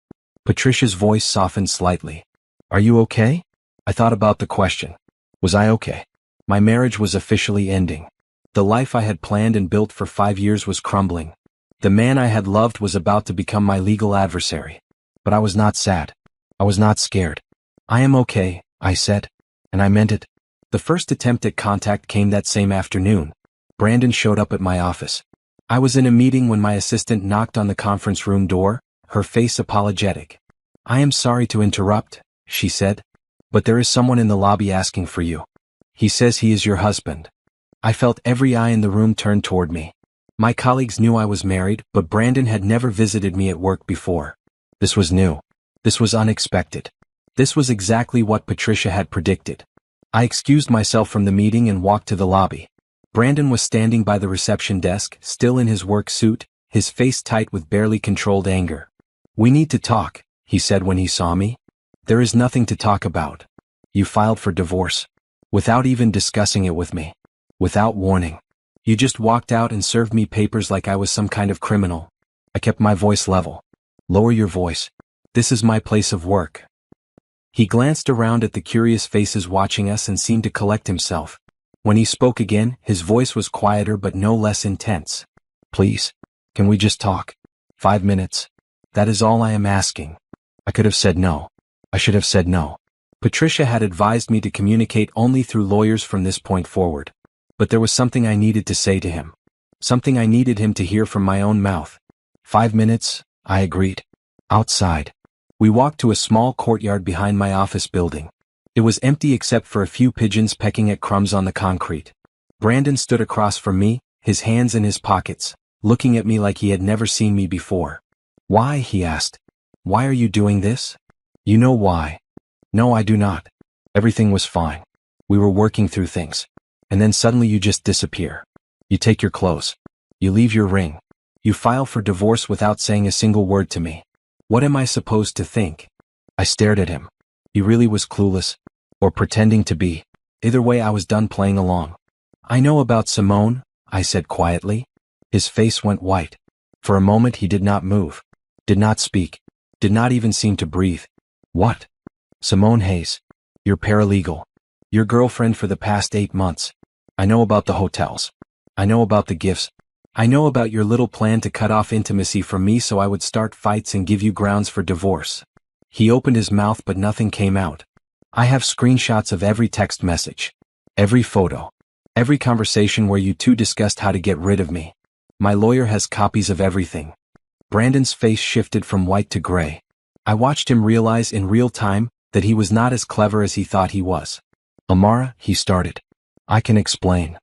Patricia's voice softened slightly. "Are you okay?" I thought about the question. Was I okay? My marriage was officially ending. The life I had planned and built for 5 years was crumbling. The man I had loved was about to become my legal adversary. But I was not sad. I was not scared. "I am okay," I said. And I meant it. The first attempt at contact came that same afternoon. Brandon showed up at my office. I was in a meeting when my assistant knocked on the conference room door, her face apologetic. "I am sorry to interrupt," she said, "but there is someone in the lobby asking for you. He says he is your husband." I felt every eye in the room turn toward me. My colleagues knew I was married, but Brandon had never visited me at work before. This was new. This was unexpected. This was exactly what Patricia had predicted. I excused myself from the meeting and walked to the lobby. Brandon was standing by the reception desk, still in his work suit, his face tight with barely controlled anger. "We need to talk," he said when he saw me. "There is nothing to talk about. You filed for divorce. Without even discussing it with me. Without warning. You just walked out and served me papers like I was some kind of criminal." I kept my voice level. "Lower your voice. This is my place of work." He glanced around at the curious faces watching us and seemed to collect himself. When he spoke again, his voice was quieter but no less intense. "Please, can we just talk? 5 minutes. That is all I am asking." I could have said no. I should have said no. Patricia had advised me to communicate only through lawyers from this point forward. But there was something I needed to say to him. Something I needed him to hear from my own mouth. 5 minutes, I agreed. Outside. We walked to a small courtyard behind my office building. It was empty except for a few pigeons pecking at crumbs on the concrete. Brandon stood across from me, his hands in his pockets, looking at me like he had never seen me before. "Why?" he asked. "Why are you doing this?" "You know why." "No, I do not. Everything was fine. We were working through things. And then suddenly you just disappear. You take your clothes. You leave your ring. You file for divorce without saying a single word to me. What am I supposed to think?" I stared at him. He really was clueless. Or pretending to be. Either way, I was done playing along. "I know about Simone," I said quietly. His face went white. For a moment he did not move. Did not speak. Did not even seem to breathe. "What?" "Simone Hayes. Your paralegal. Your girlfriend for the past 8 months. I know about the hotels. I know about the gifts. I know about your little plan to cut off intimacy from me so I would start fights and give you grounds for divorce." He opened his mouth but nothing came out. "I have screenshots of every text message. Every photo. Every conversation where you two discussed how to get rid of me. My lawyer has copies of everything." Brandon's face shifted from white to gray. I watched him realize in real time that he was not as clever as he thought he was. "Amara," he started. "I can explain.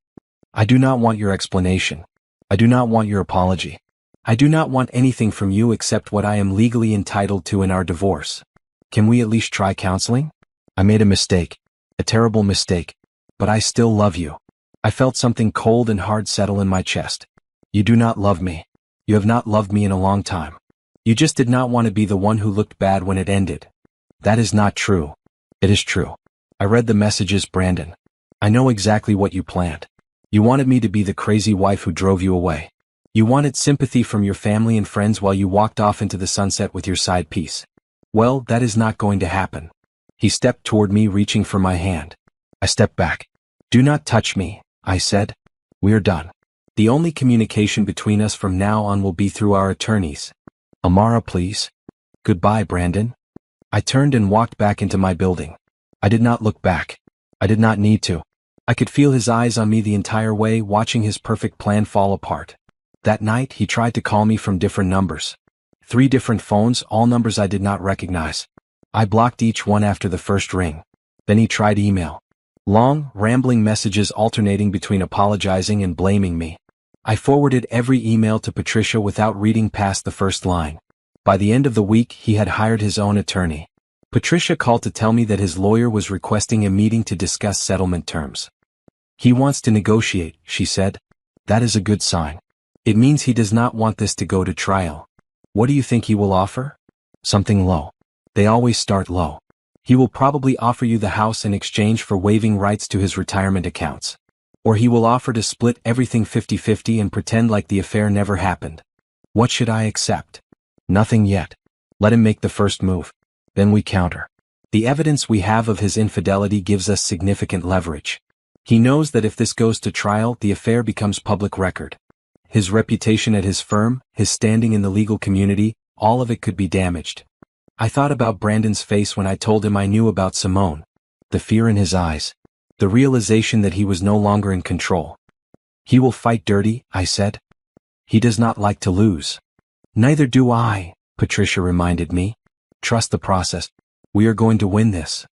I do not want your explanation. I do not want your apology. I do not want anything from you except what I am legally entitled to in our divorce. Can we at least try counseling? I made a mistake. A terrible mistake. But I still love you." I felt something cold and hard settle in my chest. "You do not love me. You have not loved me in a long time. You just did not want to be the one who looked bad when it ended." "That is not true." "It is true. I read the messages, Brandon. I know exactly what you planned. You wanted me to be the crazy wife who drove you away. You wanted sympathy from your family and friends while you walked off into the sunset with your side piece. Well, that is not going to happen." He stepped toward me, reaching for my hand. I stepped back. Do not touch me, I said. We're done. The only communication between us from now on will be through our attorneys. Amara, please. Goodbye, Brandon. I turned and walked back into my building. I did not look back. I did not need to. I could feel his eyes on me the entire way, watching his perfect plan fall apart. That night, he tried to call me from different numbers. 3 different phones, all numbers I did not recognize. I blocked each one after the first ring. Then he tried email. Long, rambling messages alternating between apologizing and blaming me. I forwarded every email to Patricia without reading past the first line. By the end of the week, he had hired his own attorney. Patricia called to tell me that his lawyer was requesting a meeting to discuss settlement terms. He wants to negotiate, she said. That is a good sign. It means he does not want this to go to trial. What do you think he will offer? Something low. They always start low. He will probably offer you the house in exchange for waiving rights to his retirement accounts. Or he will offer to split everything 50-50 and pretend like the affair never happened. What should I accept? Nothing yet. Let him make the first move. Then we counter. The evidence we have of his infidelity gives us significant leverage. He knows that if this goes to trial, the affair becomes public record. His reputation at his firm, his standing in the legal community, all of it could be damaged. I thought about Brandon's face when I told him I knew about Simone. The fear in his eyes. The realization that he was no longer in control. He will fight dirty, I said. He does not like to lose. Neither do I, Patricia reminded me. Trust the process. We are going to win this.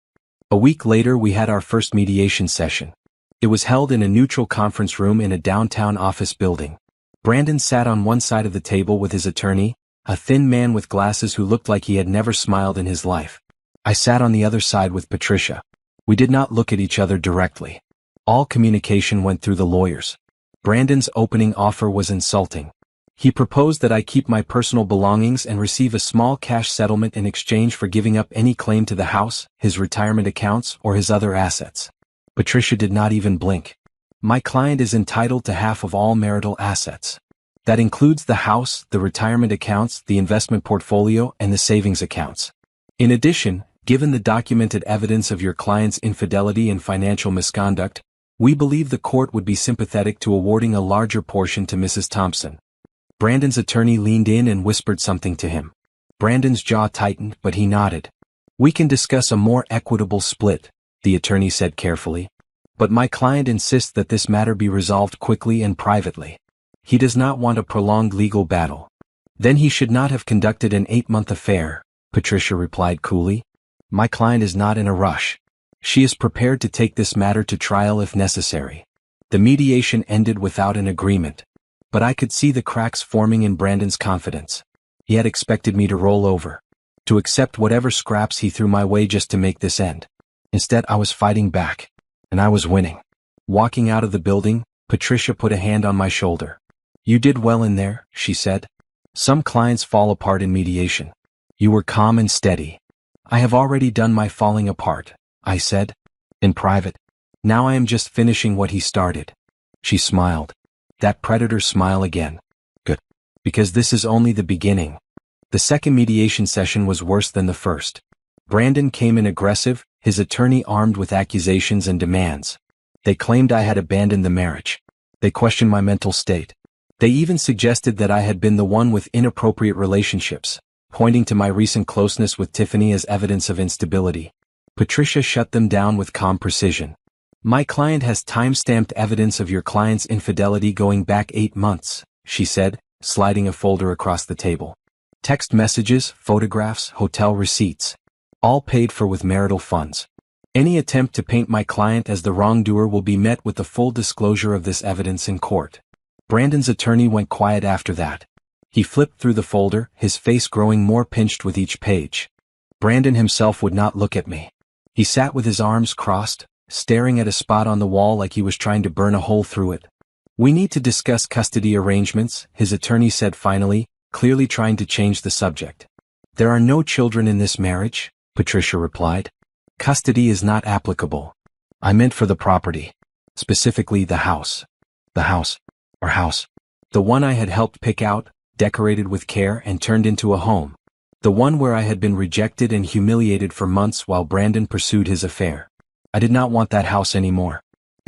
A week later we had our first mediation session. It was held in a neutral conference room in a downtown office building. Brandon sat on one side of the table with his attorney, a thin man with glasses who looked like he had never smiled in his life. I sat on the other side with Patricia. We did not look at each other directly. All communication went through the lawyers. Brandon's opening offer was insulting. He proposed that I keep my personal belongings and receive a small cash settlement in exchange for giving up any claim to the house, his retirement accounts, or his other assets. Patricia did not even blink. My client is entitled to half of all marital assets. That includes the house, the retirement accounts, the investment portfolio, and the savings accounts. In addition, given the documented evidence of your client's infidelity and financial misconduct, we believe the court would be sympathetic to awarding a larger portion to Mrs. Thompson. Brandon's attorney leaned in and whispered something to him. Brandon's jaw tightened, but he nodded. We can discuss a more equitable split, the attorney said carefully. But my client insists that this matter be resolved quickly and privately. He does not want a prolonged legal battle. Then he should not have conducted an 8-month affair, Patricia replied coolly. My client is not in a rush. She is prepared to take this matter to trial if necessary. The mediation ended without an agreement. But I could see the cracks forming in Brandon's confidence. He had expected me to roll over, to accept whatever scraps he threw my way just to make this end. Instead, I was fighting back, and I was winning. Walking out of the building, Patricia put a hand on my shoulder. You did well in there, she said. Some clients fall apart in mediation. You were calm and steady. I have already done my falling apart, I said. In private. Now I am just finishing what he started. She smiled. That predator smile again. Good. Because this is only the beginning. The second mediation session was worse than the first. Brandon came in aggressive, his attorney armed with accusations and demands. They claimed I had abandoned the marriage. They questioned my mental state. They even suggested that I had been the one with inappropriate relationships, pointing to my recent closeness with Tiffany as evidence of instability. Patricia shut them down with calm precision. My client has time-stamped evidence of your client's infidelity going back 8 months, she said, sliding a folder across the table. Text messages, photographs, hotel receipts. All paid for with marital funds. Any attempt to paint my client as the wrongdoer will be met with the full disclosure of this evidence in court. Brandon's attorney went quiet after that. He flipped through the folder, his face growing more pinched with each page. Brandon himself would not look at me. He sat with his arms crossed, staring at a spot on the wall like he was trying to burn a hole through it. We need to discuss custody arrangements, his attorney said finally, clearly trying to change the subject. There are no children in this marriage, Patricia replied. Custody is not applicable. I meant for the property. Specifically the house. The house. Our house. The one I had helped pick out, decorated with care and turned into a home. The one where I had been rejected and humiliated for months while Brandon pursued his affair. I did not want that house anymore.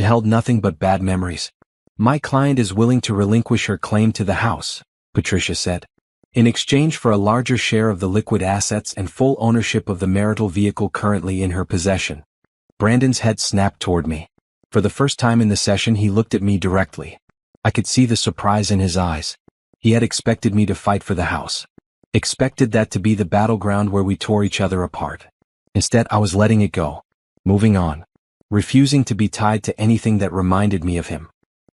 It held nothing but bad memories. My client is willing to relinquish her claim to the house, Patricia said, in exchange for a larger share of the liquid assets and full ownership of the marital vehicle currently in her possession. Brandon's head snapped toward me. For the first time in the session he looked at me directly. I could see the surprise in his eyes. He had expected me to fight for the house. Expected that to be the battleground where we tore each other apart. Instead I was letting it go. Moving on. Refusing to be tied to anything that reminded me of him.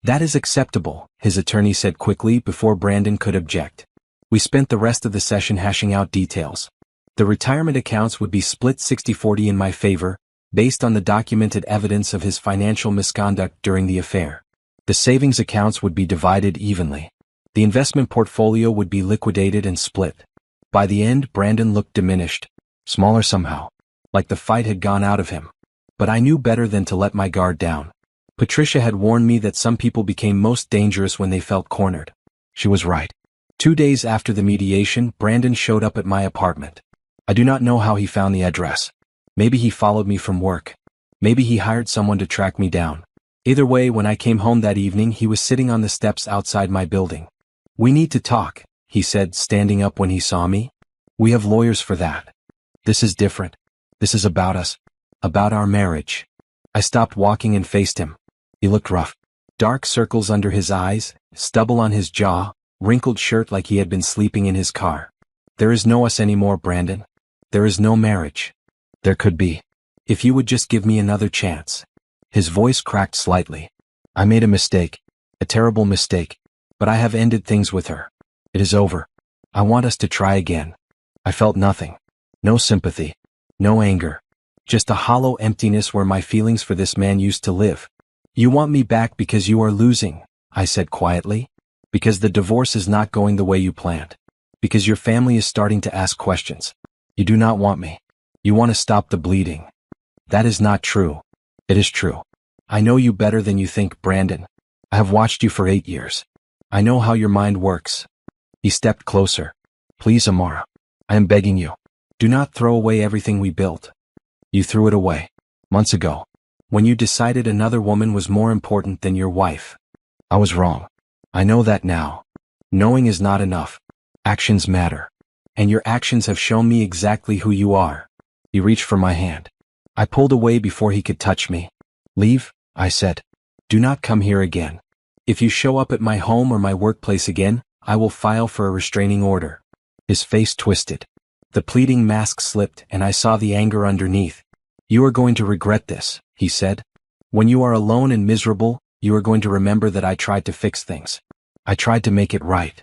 That is acceptable, his attorney said quickly before Brandon could object. We spent the rest of the session hashing out details. The retirement accounts would be split 60-40 in my favor, based on the documented evidence of his financial misconduct during the affair. The savings accounts would be divided evenly. The investment portfolio would be liquidated and split. By the end, Brandon looked diminished, smaller somehow, like the fight had gone out of him. But I knew better than to let my guard down. Patricia had warned me that some people became most dangerous when they felt cornered. She was right. 2 days after the mediation, Brandon showed up at my apartment. I do not know how he found the address. Maybe he followed me from work. Maybe he hired someone to track me down. Either way, when I came home that evening, he was sitting on the steps outside my building. We need to talk, he said, standing up when he saw me. We have lawyers for that. This is different. This is about us. About our marriage. I stopped walking and faced him. He looked rough. Dark circles under his eyes, stubble on his jaw, wrinkled shirt like he had been sleeping in his car. There is no us anymore, Brandon. There is no marriage. There could be. If you would just give me another chance. His voice cracked slightly. I made a mistake. A terrible mistake. But I have ended things with her. It is over. I want us to try again. I felt nothing. No sympathy. No anger. Just a hollow emptiness where my feelings for this man used to live. You want me back because you are losing, I said quietly. Because the divorce is not going the way you planned. Because your family is starting to ask questions. You do not want me. You want to stop the bleeding. That is not true. It is true. I know you better than you think, Brandon. I have watched you for 8 years. I know how your mind works. He stepped closer. Please, Amara. I am begging you. Do not throw away everything we built. You threw it away. Months ago. When you decided another woman was more important than your wife. I was wrong. I know that now. Knowing is not enough. Actions matter. And your actions have shown me exactly who you are. He reached for my hand. I pulled away before he could touch me. Leave, I said. Do not come here again. If you show up at my home or my workplace again, I will file for a restraining order. His face twisted. The pleading mask slipped and I saw the anger underneath. You are going to regret this, he said. When you are alone and miserable, you are going to remember that I tried to fix things. I tried to make it right.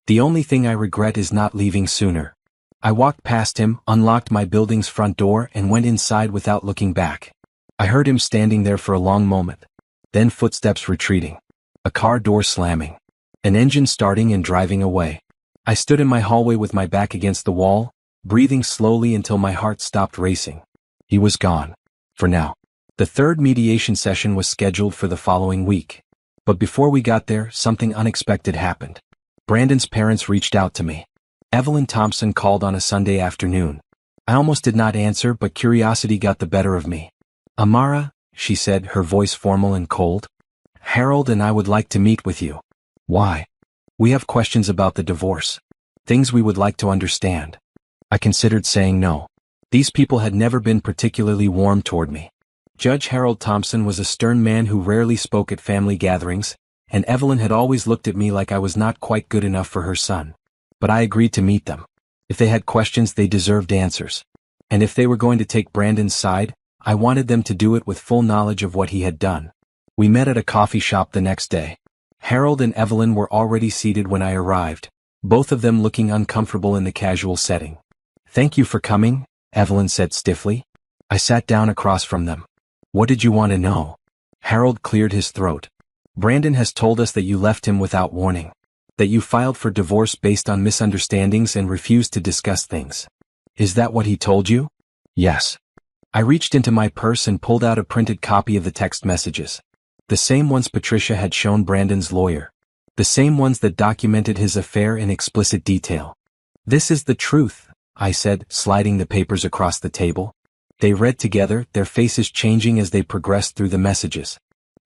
The only thing I regret is not leaving sooner. I walked past him, unlocked my building's front door and went inside without looking back. I heard him standing there for a long moment. Then footsteps retreating. A car door slamming. An engine starting and driving away. I stood in my hallway with my back against the wall, breathing slowly until my heart stopped racing. He was gone. For now. The third mediation session was scheduled for the following week. But before we got there, something unexpected happened. Brandon's parents reached out to me. Evelyn Thompson called on a Sunday afternoon. I almost did not answer, but curiosity got the better of me. Amara, she said, her voice formal and cold. Harold and I would like to meet with you. Why? We have questions about the divorce. Things we would like to understand. I considered saying no. These people had never been particularly warm toward me. Judge Harold Thompson was a stern man who rarely spoke at family gatherings, and Evelyn had always looked at me like I was not quite good enough for her son. But I agreed to meet them. If they had questions, they deserved answers. And if they were going to take Brandon's side, I wanted them to do it with full knowledge of what he had done. We met at a coffee shop the next day. Harold and Evelyn were already seated when I arrived, both of them looking uncomfortable in the casual setting. Thank you for coming, Evelyn said stiffly. I sat down across from them. What did you want to know? Harold cleared his throat. Brandon has told us that you left him without warning. That you filed for divorce based on misunderstandings and refused to discuss things. Is that what he told you? Yes. I reached into my purse and pulled out a printed copy of the text messages. The same ones Patricia had shown Brandon's lawyer. The same ones that documented his affair in explicit detail. This is the truth, I said, sliding the papers across the table. They read together, their faces changing as they progressed through the messages.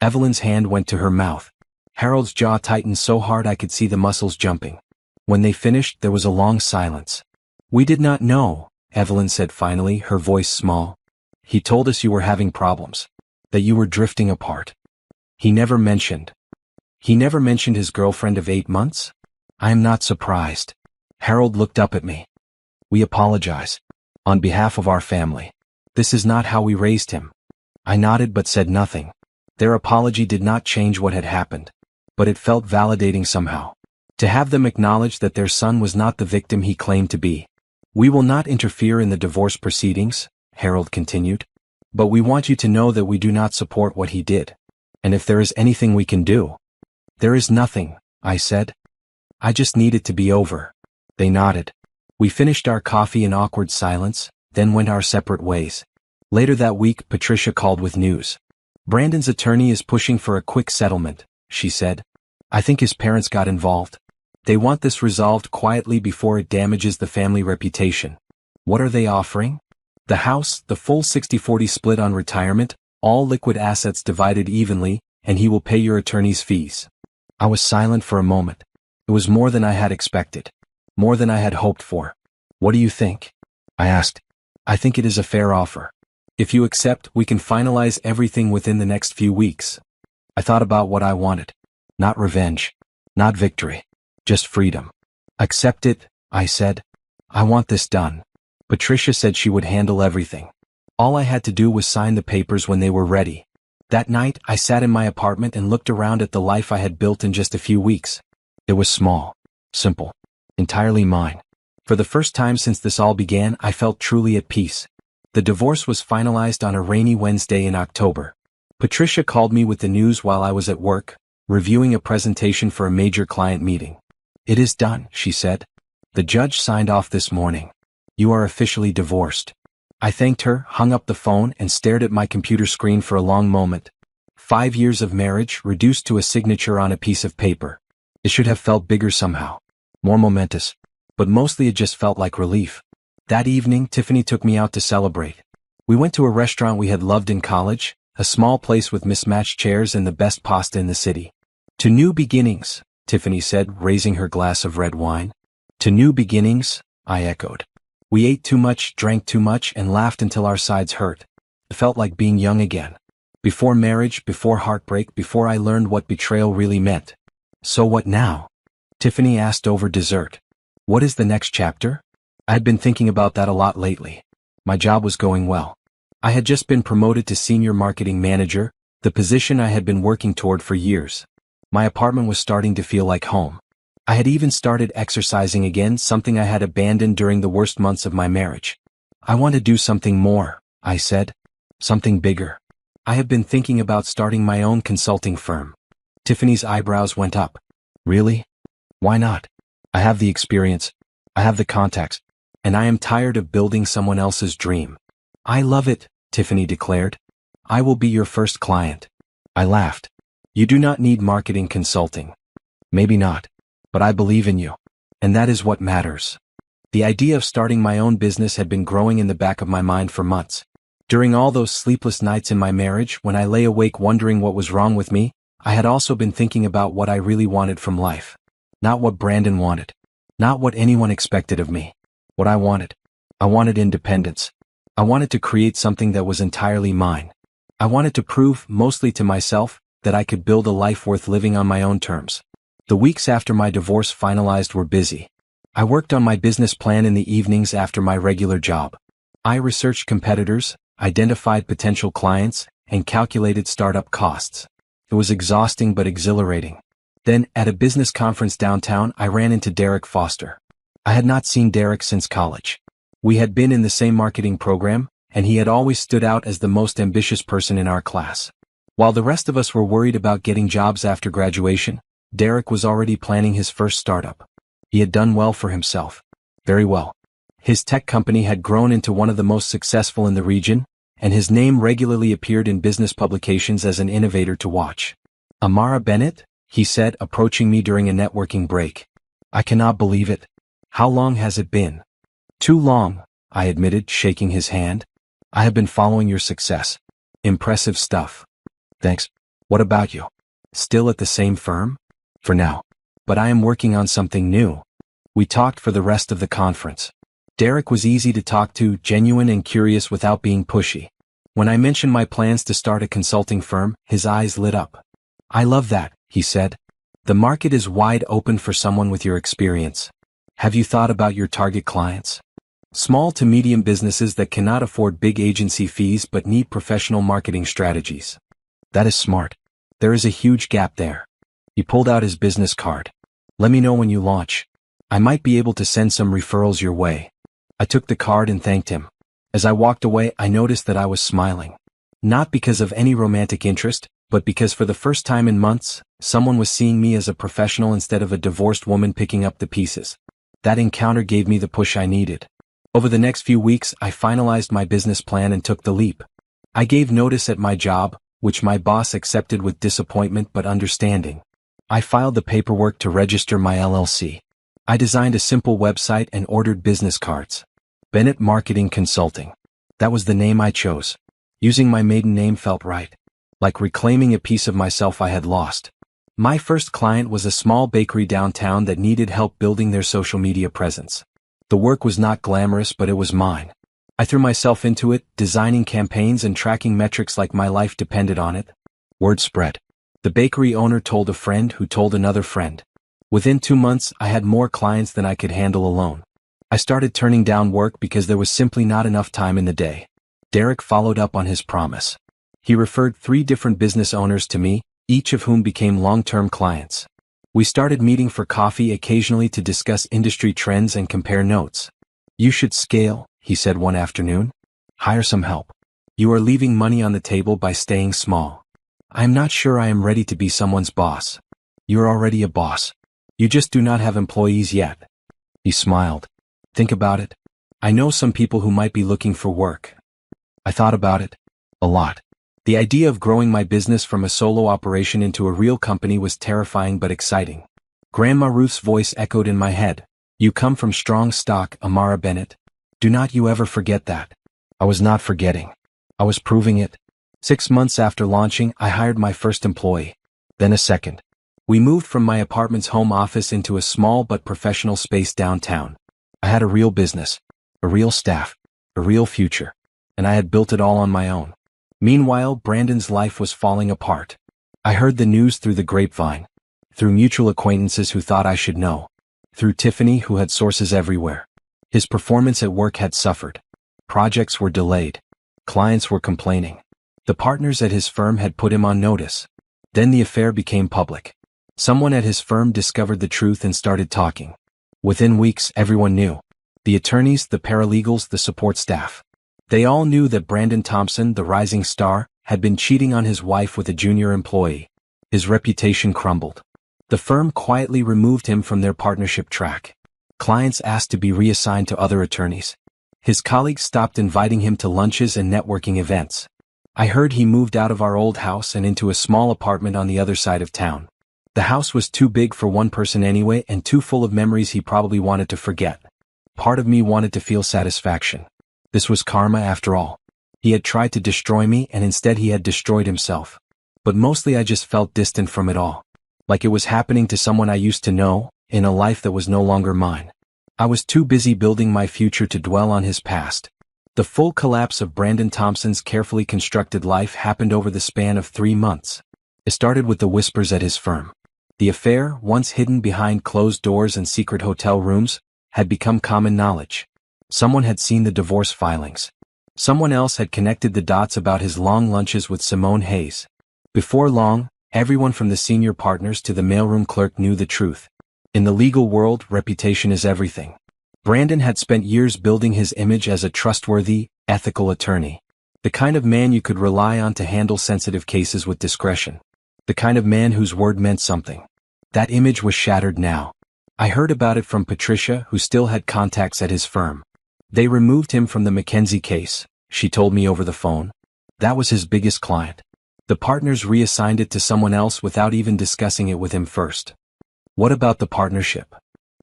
Evelyn's hand went to her mouth. Harold's jaw tightened so hard I could see the muscles jumping. When they finished, there was a long silence. "We did not know," Evelyn said finally, her voice small. "He told us you were having problems. That you were drifting apart. He never mentioned his girlfriend of 8 months? I am not surprised." Harold looked up at me. "We apologize. On behalf of our family. This is not how we raised him." I nodded but said nothing. Their apology did not change what had happened. But it felt validating somehow. To have them acknowledge that their son was not the victim he claimed to be. "We will not interfere in the divorce proceedings," Harold continued. "But we want you to know that we do not support what he did. And if there is anything we can do." "There is nothing," I said. "I just need it to be over." They nodded. We finished our coffee in awkward silence, then went our separate ways. Later that week, Patricia called with news. "Brandon's attorney is pushing for a quick settlement," she said. "I think his parents got involved. They want this resolved quietly before it damages the family reputation." "What are they offering?" "The house, the full 60-40 split on retirement, all liquid assets divided evenly, and he will pay your attorney's fees." I was silent for a moment. It was more than I had expected. More than I had hoped for. "What do you think?" I asked. "I think it is a fair offer. If you accept, we can finalize everything within the next few weeks." I thought about what I wanted. Not revenge. Not victory. Just freedom. "Accept it," I said. "I want this done." Patricia said she would handle everything. All I had to do was sign the papers when they were ready. That night, I sat in my apartment and looked around at the life I had built in just a few weeks. It was small. Simple. Entirely mine. For the first time since this all began, I felt truly at peace. The divorce was finalized on a rainy Wednesday in October. Patricia called me with the news while I was at work, reviewing a presentation for a major client meeting. "It is done," she said. "The judge signed off this morning. You are officially divorced." I thanked her, hung up the phone, and stared at my computer screen for a long moment. 5 years of marriage reduced to a signature on a piece of paper. It should have felt bigger somehow. More momentous. But mostly it just felt like relief. That evening, Tiffany took me out to celebrate. We went to a restaurant we had loved in college, a small place with mismatched chairs and the best pasta in the city. "To new beginnings," Tiffany said, raising her glass of red wine. "To new beginnings," I echoed. We ate too much, drank too much, and laughed until our sides hurt. It felt like being young again. Before marriage, before heartbreak, before I learned what betrayal really meant. "So what now?" Tiffany asked over dessert. "What is the next chapter?" I had been thinking about that a lot lately. My job was going well. I had just been promoted to senior marketing manager, the position I had been working toward for years. My apartment was starting to feel like home. I had even started exercising again, something I had abandoned during the worst months of my marriage. "I want to do something more," I said. "Something bigger. I have been thinking about starting my own consulting firm." Tiffany's eyebrows went up. "Really? Why not? I have the experience. I have the contacts. And I am tired of building someone else's dream." "I love it," Tiffany declared. "I will be your first client." I laughed. "You do not need marketing consulting." "Maybe not. But I believe in you. And that is what matters." The idea of starting my own business had been growing in the back of my mind for months. During all those sleepless nights in my marriage, when I lay awake wondering what was wrong with me, I had also been thinking about what I really wanted from life. Not what Brandon wanted. Not what anyone expected of me. What I wanted. I wanted independence. I wanted to create something that was entirely mine. I wanted to prove, mostly to myself, that I could build a life worth living on my own terms. The weeks after my divorce finalized were busy. I worked on my business plan in the evenings after my regular job. I researched competitors, identified potential clients, and calculated startup costs. It was exhausting but exhilarating. Then, at a business conference downtown, I ran into Derek Foster. I had not seen Derek since college. We had been in the same marketing program, and he had always stood out as the most ambitious person in our class. While the rest of us were worried about getting jobs after graduation, Derek was already planning his first startup. He had done well for himself. Very well. His tech company had grown into one of the most successful in the region, and his name regularly appeared in business publications as an innovator to watch. "Amara Bennett?" he said, approaching me during a networking break. "I cannot believe it. How long has it been?" "Too long," I admitted, shaking his hand. "I have been following your success. Impressive stuff." "Thanks. What about you? Still at the same firm? For now. But I am working on something new. We talked for the rest of the conference. Derek was easy to talk to, genuine and curious without being pushy. When I mentioned my plans to start a consulting firm, his eyes lit up. I love that, he said. The market is wide open for someone with your experience. Have you thought about your target clients? Small to medium businesses that cannot afford big agency fees but need professional marketing strategies. That is smart. There is a huge gap there. He pulled out his business card. Let me know when you launch. I might be able to send some referrals your way. I took the card and thanked him. As I walked away, I noticed that I was smiling. Not because of any romantic interest, but because for the first time in months, someone was seeing me as a professional instead of a divorced woman picking up the pieces. That encounter gave me the push I needed. Over the next few weeks, I finalized my business plan and took the leap. I gave notice at my job, which my boss accepted with disappointment but understanding. I filed the paperwork to register my LLC. I designed a simple website and ordered business cards. Bennett Marketing Consulting. That was the name I chose. Using my maiden name felt right. Like reclaiming a piece of myself I had lost. My first client was a small bakery downtown that needed help building their social media presence. The work was not glamorous, but it was mine. I threw myself into it, designing campaigns and tracking metrics like my life depended on it. Word spread. The bakery owner told a friend who told another friend. Within 2 months, I had more clients than I could handle alone. I started turning down work because there was simply not enough time in the day. Derek followed up on his promise. He referred 3 different business owners to me, each of whom became long-term clients. We started meeting for coffee occasionally to discuss industry trends and compare notes. You should scale, he said one afternoon. Hire some help. You are leaving money on the table by staying small. I am not sure I am ready to be someone's boss. You're already a boss. You just do not have employees yet. He smiled. Think about it. I know some people who might be looking for work. I thought about it. A lot. The idea of growing my business from a solo operation into a real company was terrifying but exciting. Grandma Ruth's voice echoed in my head. You come from strong stock, Amara Bennett. Do not you ever forget that. I was not forgetting. I was proving it. 6 months after launching, I hired my first employee. Then a second. We moved from my apartment's home office into a small but professional space downtown. I had a real business, a real staff, a real future, and I had built it all on my own. Meanwhile, Brandon's life was falling apart. I heard the news through the grapevine, through mutual acquaintances who thought I should know, through Tiffany who had sources everywhere. His performance at work had suffered. Projects were delayed. Clients were complaining. The partners at his firm had put him on notice. Then the affair became public. Someone at his firm discovered the truth and started talking. Within weeks, everyone knew. The attorneys, the paralegals, the support staff. They all knew that Brandon Thompson, the rising star, had been cheating on his wife with a junior employee. His reputation crumbled. The firm quietly removed him from their partnership track. Clients asked to be reassigned to other attorneys. His colleagues stopped inviting him to lunches and networking events. I heard he moved out of our old house and into a small apartment on the other side of town. The house was too big for one person anyway and too full of memories he probably wanted to forget. Part of me wanted to feel satisfaction. This was karma after all. He had tried to destroy me and instead he had destroyed himself. But mostly I just felt distant from it all. Like it was happening to someone I used to know, in a life that was no longer mine. I was too busy building my future to dwell on his past. The full collapse of Brandon Thompson's carefully constructed life happened over the span of 3 months. It started with the whispers at his firm. The affair, once hidden behind closed doors and secret hotel rooms, had become common knowledge. Someone had seen the divorce filings. Someone else had connected the dots about his long lunches with Simone Hayes. Before long, everyone from the senior partners to the mailroom clerk knew the truth. In the legal world, reputation is everything. Brandon had spent years building his image as a trustworthy, ethical attorney. The kind of man you could rely on to handle sensitive cases with discretion. The kind of man whose word meant something. That image was shattered now. I heard about it from Patricia, who still had contacts at his firm. They removed him from the Mackenzie case, she told me over the phone. That was his biggest client. The partners reassigned it to someone else without even discussing it with him first. What about the partnership?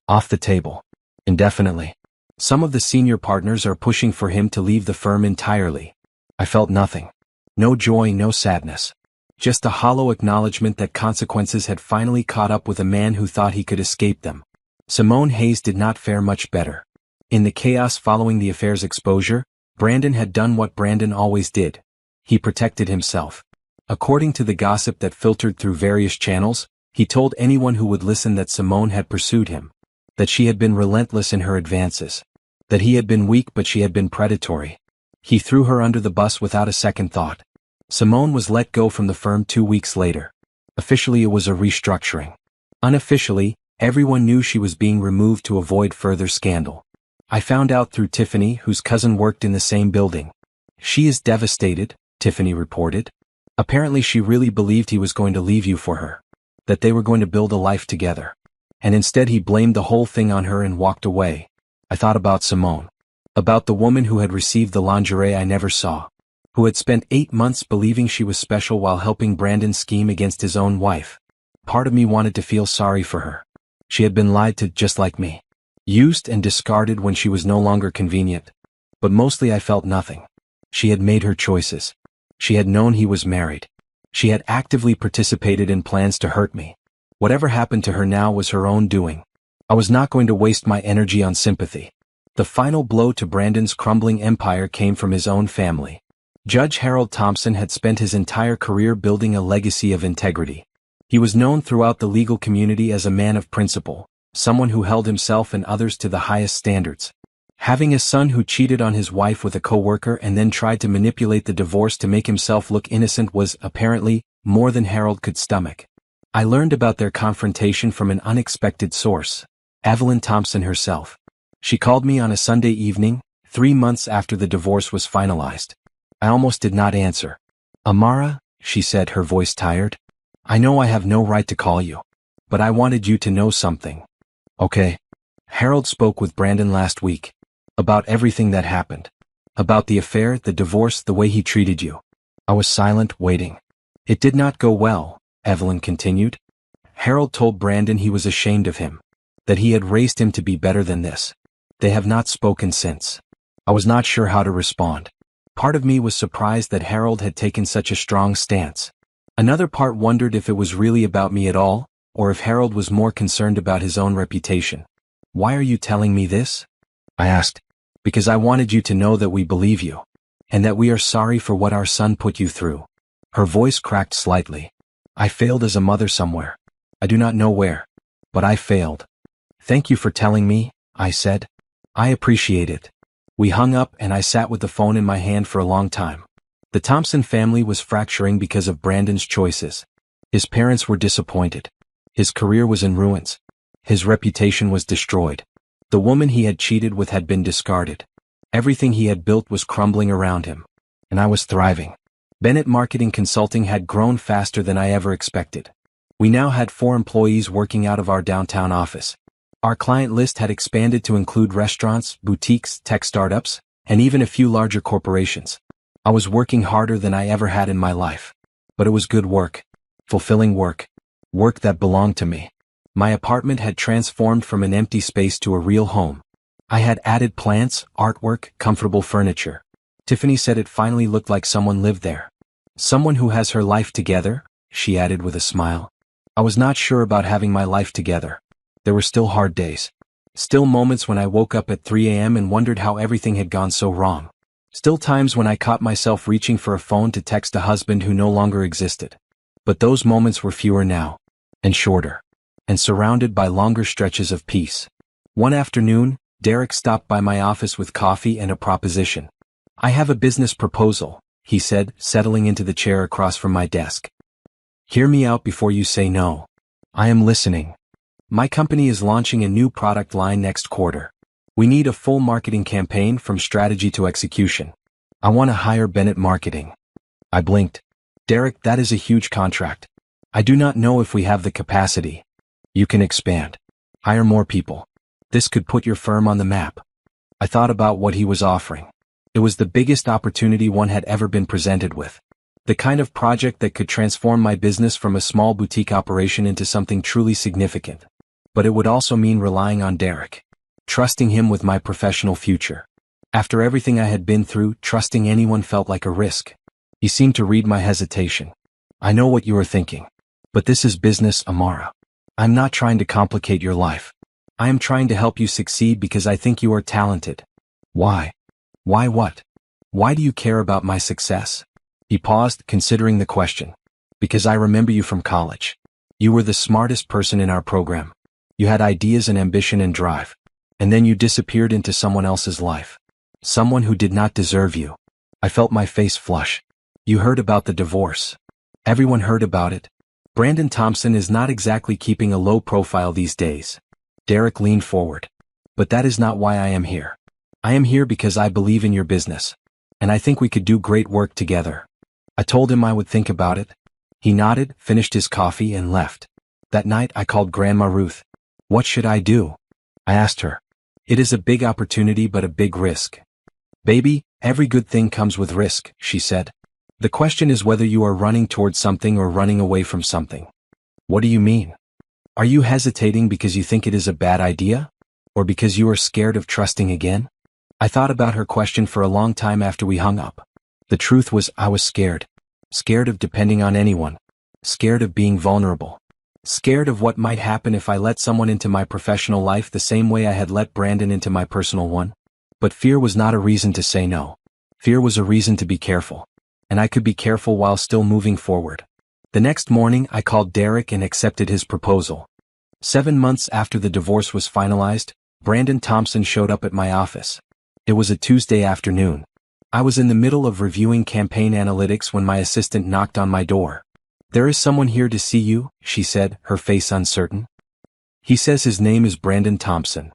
Off the table. Indefinitely. Some of the senior partners are pushing for him to leave the firm entirely. I felt nothing. No joy, no sadness. Just a hollow acknowledgement that consequences had finally caught up with a man who thought he could escape them. Simone Hayes did not fare much better. In the chaos following the affair's exposure, Brandon had done what Brandon always did. He protected himself. According to the gossip that filtered through various channels, he told anyone who would listen that Simone had pursued him. That she had been relentless in her advances. That he had been weak but she had been predatory. He threw her under the bus without a second thought. Simone was let go from the firm 2 weeks later. Officially it was a restructuring. Unofficially, everyone knew she was being removed to avoid further scandal. I found out through Tiffany, whose cousin worked in the same building. She is devastated, Tiffany reported. Apparently she really believed he was going to leave you for her. That they were going to build a life together. And instead he blamed the whole thing on her and walked away. I thought about Simone. About the woman who had received the lingerie I never saw. Who had spent 8 months believing she was special while helping Brandon scheme against his own wife. Part of me wanted to feel sorry for her. She had been lied to just like me. Used and discarded when she was no longer convenient. But mostly I felt nothing. She had made her choices. She had known he was married. She had actively participated in plans to hurt me. Whatever happened to her now was her own doing. I was not going to waste my energy on sympathy. The final blow to Brandon's crumbling empire came from his own family. Judge Harold Thompson had spent his entire career building a legacy of integrity. He was known throughout the legal community as a man of principle, someone who held himself and others to the highest standards. Having a son who cheated on his wife with a coworker and then tried to manipulate the divorce to make himself look innocent was, apparently, more than Harold could stomach. I learned about their confrontation from an unexpected source, Evelyn Thompson herself. She called me on a Sunday evening, 3 months after the divorce was finalized. I almost did not answer. Amara, she said, her voice tired. I know I have no right to call you. But I wanted you to know something. Okay. Harold spoke with Brandon last week. About everything that happened. About the affair, the divorce, the way he treated you. I was silent, waiting. It did not go well, Evelyn continued. Harold told Brandon he was ashamed of him. That he had raised him to be better than this. They have not spoken since. I was not sure how to respond. Part of me was surprised that Harold had taken such a strong stance. Another part wondered if it was really about me at all, or if Harold was more concerned about his own reputation. Why are you telling me this? I asked. Because I wanted you to know that we believe you. And that we are sorry for what our son put you through. Her voice cracked slightly. I failed as a mother somewhere. I do not know where. But I failed. Thank you for telling me, I said. I appreciate it. We hung up and I sat with the phone in my hand for a long time. The Thompson family was fracturing because of Brandon's choices. His parents were disappointed. His career was in ruins. His reputation was destroyed. The woman he had cheated with had been discarded. Everything he had built was crumbling around him. And I was thriving. Bennett Marketing Consulting had grown faster than I ever expected. We now had 4 employees working out of our downtown office. Our client list had expanded to include restaurants, boutiques, tech startups, and even a few larger corporations. I was working harder than I ever had in my life. But it was good work. Fulfilling work. Work that belonged to me. My apartment had transformed from an empty space to a real home. I had added plants, artwork, comfortable furniture. Tiffany said it finally looked like someone lived there. Someone who has her life together, she added with a smile. I was not sure about having my life together. There were still hard days. Still moments when I woke up at 3 a.m. and wondered how everything had gone so wrong. Still times when I caught myself reaching for a phone to text a husband who no longer existed. But those moments were fewer now. And shorter. And surrounded by longer stretches of peace. One afternoon, Derek stopped by my office with coffee and a proposition. I have a business proposal, he said, settling into the chair across from my desk. Hear me out before you say no. I am listening. My company is launching a new product line next quarter. We need a full marketing campaign from strategy to execution. I want to hire Bennett Marketing. I blinked. Derek, that is a huge contract. I do not know if we have the capacity. You can expand. Hire more people. This could put your firm on the map. I thought about what he was offering. It was the biggest opportunity one had ever been presented with. The kind of project that could transform my business from a small boutique operation into something truly significant. But it would also mean relying on Derek. Trusting him with my professional future. After everything I had been through, trusting anyone felt like a risk. He seemed to read my hesitation. I know what you are thinking. But this is business, Amara. I'm not trying to complicate your life. I am trying to help you succeed because I think you are talented. Why? Why what? Why do you care about my success? He paused, considering the question. Because I remember you from college. You were the smartest person in our program. You had ideas and ambition and drive. And then you disappeared into someone else's life. Someone who did not deserve you. I felt my face flush. You heard about the divorce. Everyone heard about it. Brandon Thompson is not exactly keeping a low profile these days. Derek leaned forward. But that is not why I am here. I am here because I believe in your business. And I think we could do great work together. I told him I would think about it. He nodded, finished his coffee, and left. That night I called Grandma Ruth. What should I do? I asked her. It is a big opportunity but a big risk. Baby, every good thing comes with risk, she said. The question is whether you are running towards something or running away from something. What do you mean? Are you hesitating because you think it is a bad idea? Or because you are scared of trusting again? I thought about her question for a long time after we hung up. The truth was I was scared. Scared of depending on anyone. Scared of being vulnerable. Scared of what might happen if I let someone into my professional life the same way I had let Brandon into my personal one. But fear was not a reason to say no. Fear was a reason to be careful. And I could be careful while still moving forward. The next morning I called Derek and accepted his proposal. 7 months after the divorce was finalized, Brandon Thompson showed up at my office. It was a Tuesday afternoon. I was in the middle of reviewing campaign analytics when my assistant knocked on my door. There is someone here to see you, she said, her face uncertain. He says his name is Brandon Thompson.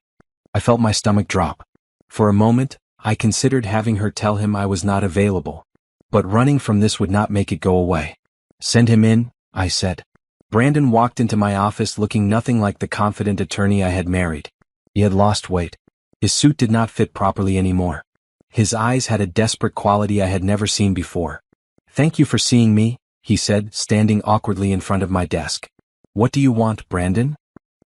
I felt my stomach drop. For a moment, I considered having her tell him I was not available. But running from this would not make it go away. Send him in, I said. Brandon walked into my office looking nothing like the confident attorney I had married. He had lost weight. His suit did not fit properly anymore. His eyes had a desperate quality I had never seen before. Thank you for seeing me, he said, standing awkwardly in front of my desk. What do you want, Brandon?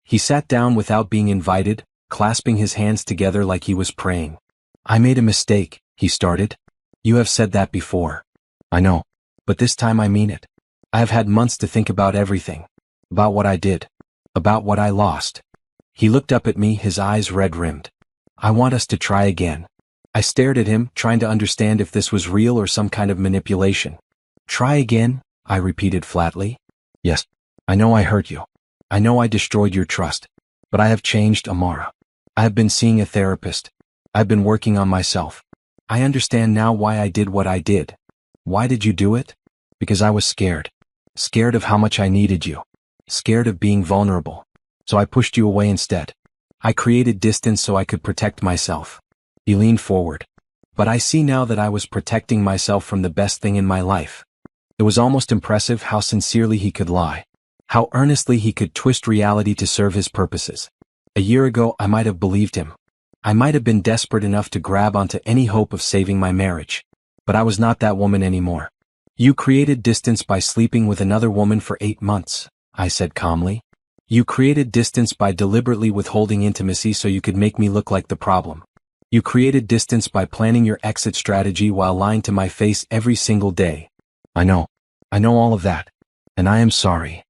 He sat down without being invited, clasping his hands together like he was praying. I made a mistake, he started. You have said that before. I know. But this time I mean it. I have had months to think about everything. About what I did. About what I lost. He looked up at me, his eyes red-rimmed. I want us to try again. I stared at him, trying to understand if this was real or some kind of manipulation. Try again, I repeated flatly. Yes. I know I hurt you. I know I destroyed your trust. But I have changed, Amara. I have been seeing a therapist. I've been working on myself. I understand now why I did what I did. Why did you do it? Because I was scared. Scared of how much I needed you. Scared of being vulnerable. So I pushed you away instead. I created distance so I could protect myself. He leaned forward. But I see now that I was protecting myself from the best thing in my life. It was almost impressive how sincerely he could lie. How earnestly he could twist reality to serve his purposes. A year ago I might have believed him. I might have been desperate enough to grab onto any hope of saving my marriage. But I was not that woman anymore. You created distance by sleeping with another woman for 8 months, I said calmly. You created distance by deliberately withholding intimacy so you could make me look like the problem. You created distance by planning your exit strategy while lying to my face every single day. I know all of that. And I am sorry.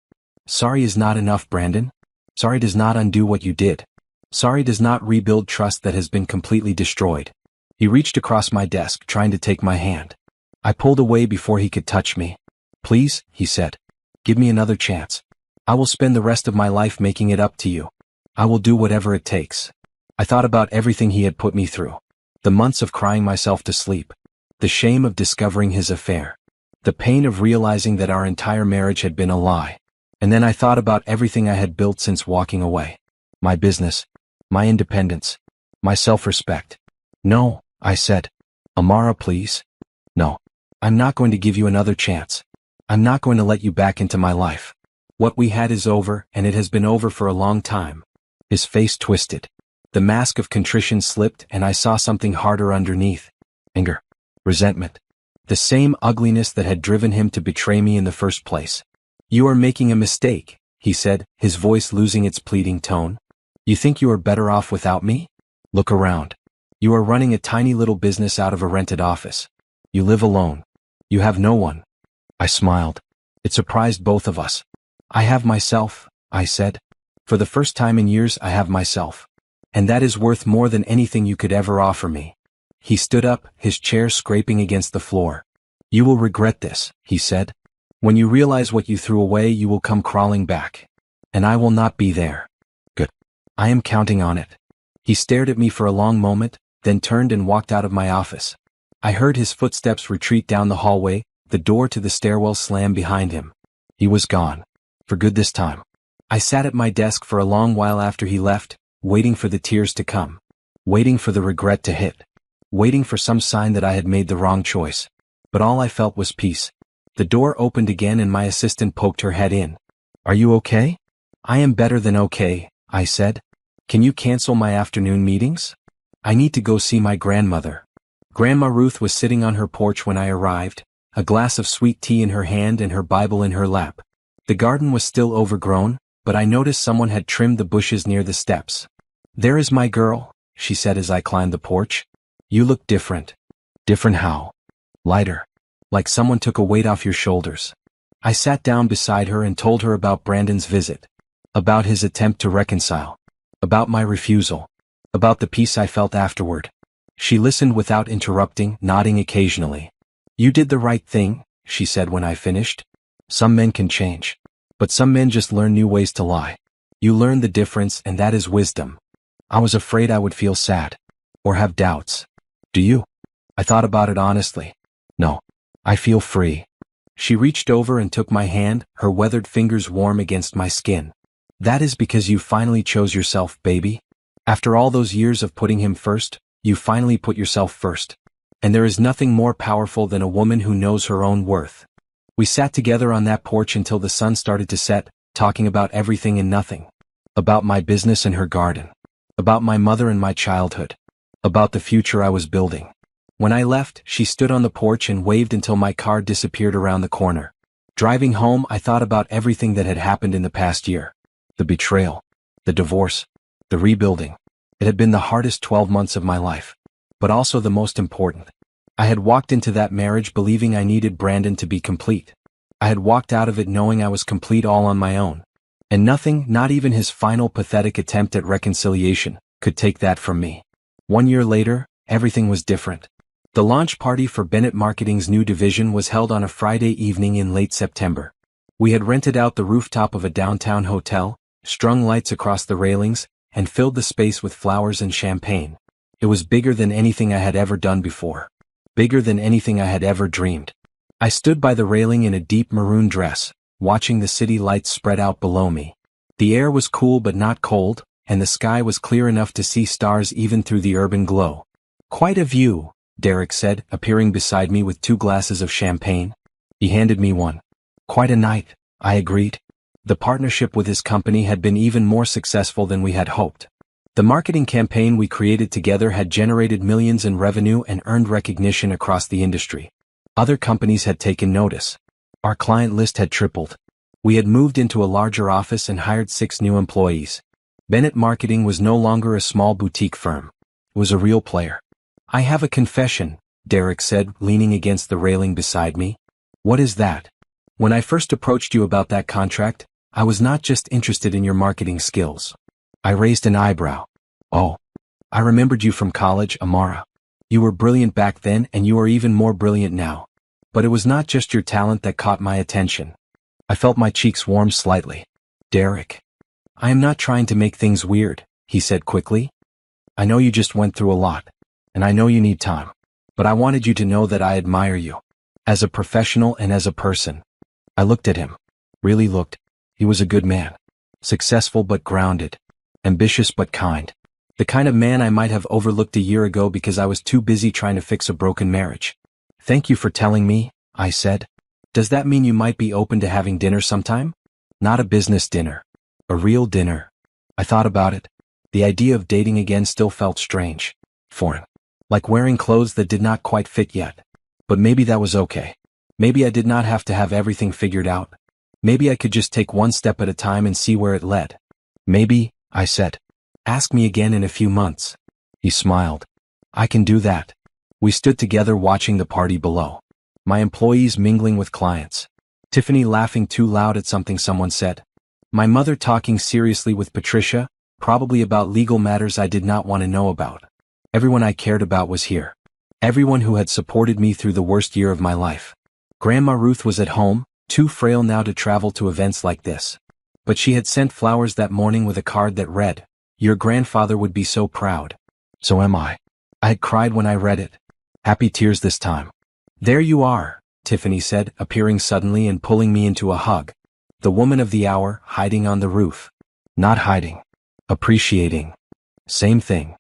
Sorry is not enough, Brandon. Sorry does not undo what you did. Sorry does not rebuild trust that has been completely destroyed. He reached across my desk, trying to take my hand. I pulled away before he could touch me. Please, he said. Give me another chance. I will spend the rest of my life making it up to you. I will do whatever it takes. I thought about everything he had put me through. The months of crying myself to sleep. The shame of discovering his affair. The pain of realizing that our entire marriage had been a lie. And then I thought about everything I had built since walking away. My business. My independence. My self-respect. No, I said. Amara, please. No. I'm not going to give you another chance. I'm not going to let you back into my life. What we had is over, and it has been over for a long time. His face twisted. The mask of contrition slipped, and I saw something harder underneath. Anger. Resentment. The same ugliness that had driven him to betray me in the first place. You are making a mistake, he said, his voice losing its pleading tone. You think you are better off without me? Look around. You are running a tiny little business out of a rented office. You live alone. You have no one. I smiled. It surprised both of us. I have myself, I said. For the first time in years I have myself. And that is worth more than anything you could ever offer me. He stood up, his chair scraping against the floor. You will regret this, he said. When you realize what you threw away, you will come crawling back. And I will not be there. Good. I am counting on it. He stared at me for a long moment, then turned and walked out of my office. I heard his footsteps retreat down the hallway, the door to the stairwell slam behind him. He was gone. For good this time. I sat at my desk for a long while after he left, waiting for the tears to come. Waiting for the regret to hit. Waiting for some sign that I had made the wrong choice. But all I felt was peace. The door opened again and my assistant poked her head in. Are you okay? I am better than okay, I said. Can you cancel my afternoon meetings? I need to go see my grandmother. Grandma Ruth was sitting on her porch when I arrived, a glass of sweet tea in her hand and her Bible in her lap. The garden was still overgrown, but I noticed someone had trimmed the bushes near the steps. There is my girl, she said as I climbed the porch. You look different. Different how? Lighter. Like someone took a weight off your shoulders. I sat down beside her and told her about Brandon's visit. About his attempt to reconcile. About my refusal. About the peace I felt afterward. She listened without interrupting, nodding occasionally. You did the right thing, she said when I finished. Some men can change. But some men just learn new ways to lie. You learn the difference, and that is wisdom. I was afraid I would feel sad. Or have doubts. Do you? I thought about it honestly. No. I feel free. She reached over and took my hand, her weathered fingers warm against my skin. That is because you finally chose yourself, baby. After all those years of putting him first, you finally put yourself first. And there is nothing more powerful than a woman who knows her own worth. We sat together on that porch until the sun started to set, talking about everything and nothing. About my business and her garden. About my mother and my childhood. About the future I was building. When I left, she stood on the porch and waved until my car disappeared around the corner. Driving home, I thought about everything that had happened in the past year. The betrayal. The divorce. The rebuilding. It had been the hardest 12 months of my life. But also the most important. I had walked into that marriage believing I needed Brandon to be complete. I had walked out of it knowing I was complete all on my own. And nothing, not even his final pathetic attempt at reconciliation, could take that from me. 1 year later, everything was different. The launch party for Bennett Marketing's new division was held on a Friday evening in late September. We had rented out the rooftop of a downtown hotel, strung lights across the railings, and filled the space with flowers and champagne. It was bigger than anything I had ever done before. Bigger than anything I had ever dreamed. I stood by the railing in a deep maroon dress, watching the city lights spread out below me. The air was cool but not cold, and the sky was clear enough to see stars even through the urban glow. Quite a view, Derek said, appearing beside me with 2 glasses of champagne. He handed me one. Quite a night, I agreed. The partnership with his company had been even more successful than we had hoped. The marketing campaign we created together had generated millions in revenue and earned recognition across the industry. Other companies had taken notice. Our client list had tripled. We had moved into a larger office and hired 6 new employees. Bennett Marketing was no longer a small boutique firm. It was a real player. I have a confession, Derek said, leaning against the railing beside me. What is that? When I first approached you about that contract, I was not just interested in your marketing skills. I raised an eyebrow. Oh. I remembered you from college, Amara. You were brilliant back then and you are even more brilliant now. But it was not just your talent that caught my attention. I felt my cheeks warm slightly. Derek. I am not trying to make things weird, he said quickly. I know you just went through a lot. And I know you need time. But I wanted you to know that I admire you. As a professional and as a person. I looked at him. Really looked. He was a good man. Successful but grounded. Ambitious but kind. The kind of man I might have overlooked a year ago because I was too busy trying to fix a broken marriage. Thank you for telling me, I said. Does that mean you might be open to having dinner sometime? Not a business dinner. A real dinner. I thought about it. The idea of dating again still felt strange. Foreign. Like wearing clothes that did not quite fit yet. But maybe that was okay. Maybe I did not have to have everything figured out. Maybe I could just take one step at a time and see where it led. Maybe, I said. Ask me again in a few months. He smiled. I can do that. We stood together watching the party below. My employees mingling with clients. Tiffany laughing too loud at something someone said. My mother talking seriously with Patricia, probably about legal matters I did not want to know about. Everyone I cared about was here. Everyone who had supported me through the worst year of my life. Grandma Ruth was at home, too frail now to travel to events like this. But she had sent flowers that morning with a card that read, "Your grandfather would be so proud." So am I. I had cried when I read it. Happy tears this time. There you are, Tiffany said, appearing suddenly and pulling me into a hug. The woman of the hour, hiding on the roof. Not hiding. Appreciating. Same thing.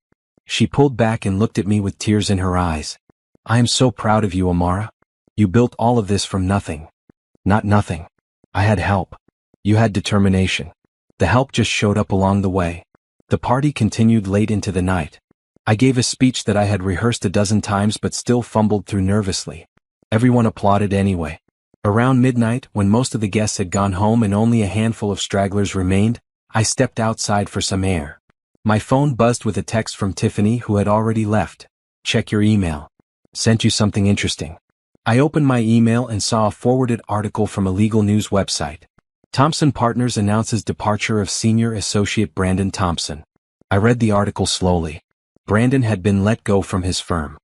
She pulled back and looked at me with tears in her eyes. I am so proud of you, Amara. You built all of this from nothing. Not nothing. I had help. You had determination. The help just showed up along the way. The party continued late into the night. I gave a speech that I had rehearsed a dozen times but still fumbled through nervously. Everyone applauded anyway. Around midnight, when most of the guests had gone home and only a handful of stragglers remained, I stepped outside for some air. My phone buzzed with a text from Tiffany, who had already left. Check your email. Sent you something interesting. I opened my email and saw a forwarded article from a legal news website. Thompson Partners announces departure of senior associate Brandon Thompson. I read the article slowly. Brandon had been let go from his firm.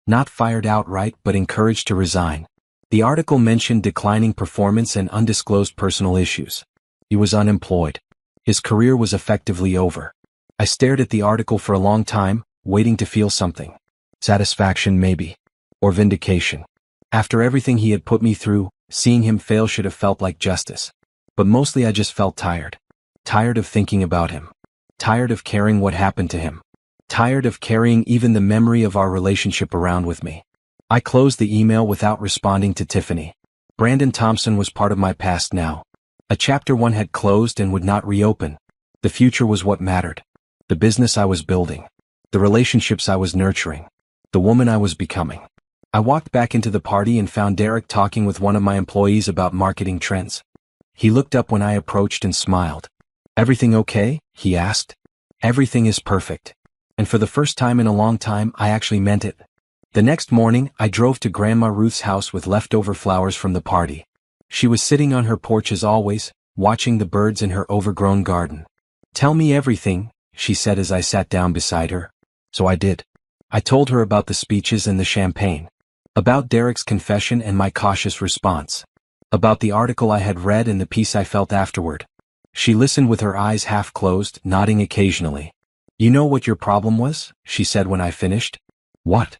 Not fired outright but encouraged to resign. The article mentioned declining performance and undisclosed personal issues. He was unemployed. His career was effectively over. I stared at the article for a long time, waiting to feel something. Satisfaction maybe. Or vindication. After everything he had put me through, seeing him fail should have felt like justice. But mostly I just felt tired. Tired of thinking about him. Tired of caring what happened to him. Tired of carrying even the memory of our relationship around with me. I closed the email without responding to Tiffany. Brandon Thompson was part of my past now. A chapter 1 had closed and would not reopen. The future was what mattered. The business I was building. The relationships I was nurturing. The woman I was becoming. I walked back into the party and found Derek talking with one of my employees about marketing trends. He looked up when I approached and smiled. Everything okay? He asked. Everything is perfect. And for the first time in a long time, I actually meant it. The next morning, I drove to Grandma Ruth's house with leftover flowers from the party. She was sitting on her porch as always, watching the birds in her overgrown garden. Tell me everything, she said as I sat down beside her. So I did. I told her about the speeches and the champagne. About Derek's confession and my cautious response. About the article I had read and the peace I felt afterward. She listened with her eyes half closed, nodding occasionally. You know what your problem was? She said when I finished. What?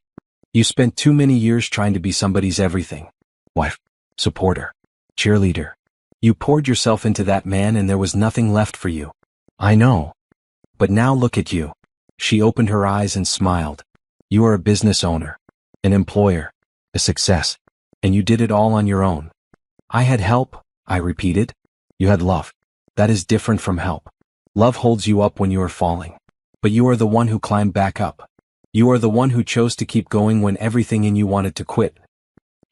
You spent too many years trying to be somebody's everything. Wife. Supporter. Cheerleader. You poured yourself into that man and there was nothing left for you. I know. But now look at you. She opened her eyes and smiled. You are a business owner. An employer. A success. And you did it all on your own. I had help, I repeated. You had love. That is different from help. Love holds you up when you are falling. But you are the one who climbed back up. You are the one who chose to keep going when everything in you wanted to quit.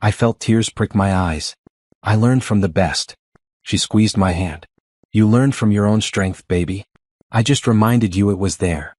I felt tears prick my eyes. I learned from the best. She squeezed my hand. You learned from your own strength, baby. I just reminded you it was there.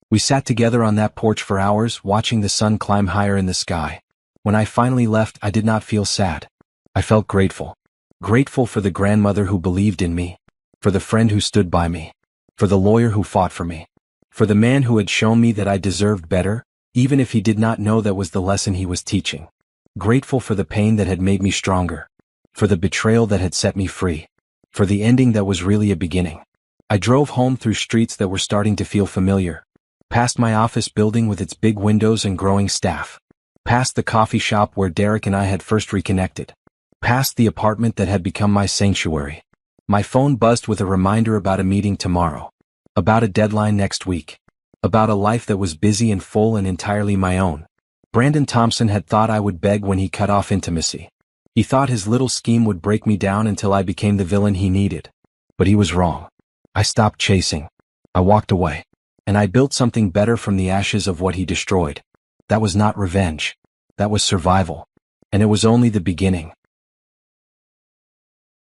We sat together on that porch for hours, watching the sun climb higher in the sky. When I finally left, I did not feel sad. I felt grateful. Grateful for the grandmother who believed in me. For the friend who stood by me. For the lawyer who fought for me. For the man who had shown me that I deserved better, even if he did not know that was the lesson he was teaching. Grateful for the pain that had made me stronger. For the betrayal that had set me free. For the ending that was really a beginning. I drove home through streets that were starting to feel familiar. Past my office building with its big windows and growing staff. Past the coffee shop where Derek and I had first reconnected. Past the apartment that had become my sanctuary. My phone buzzed with a reminder about a meeting tomorrow. About a deadline next week. About a life that was busy and full and entirely my own. Brandon Thompson had thought I would beg when he cut off intimacy. He thought his little scheme would break me down until I became the villain he needed. But he was wrong. I stopped chasing. I walked away. And I built something better from the ashes of what he destroyed. That was not revenge. That was survival. And it was only the beginning.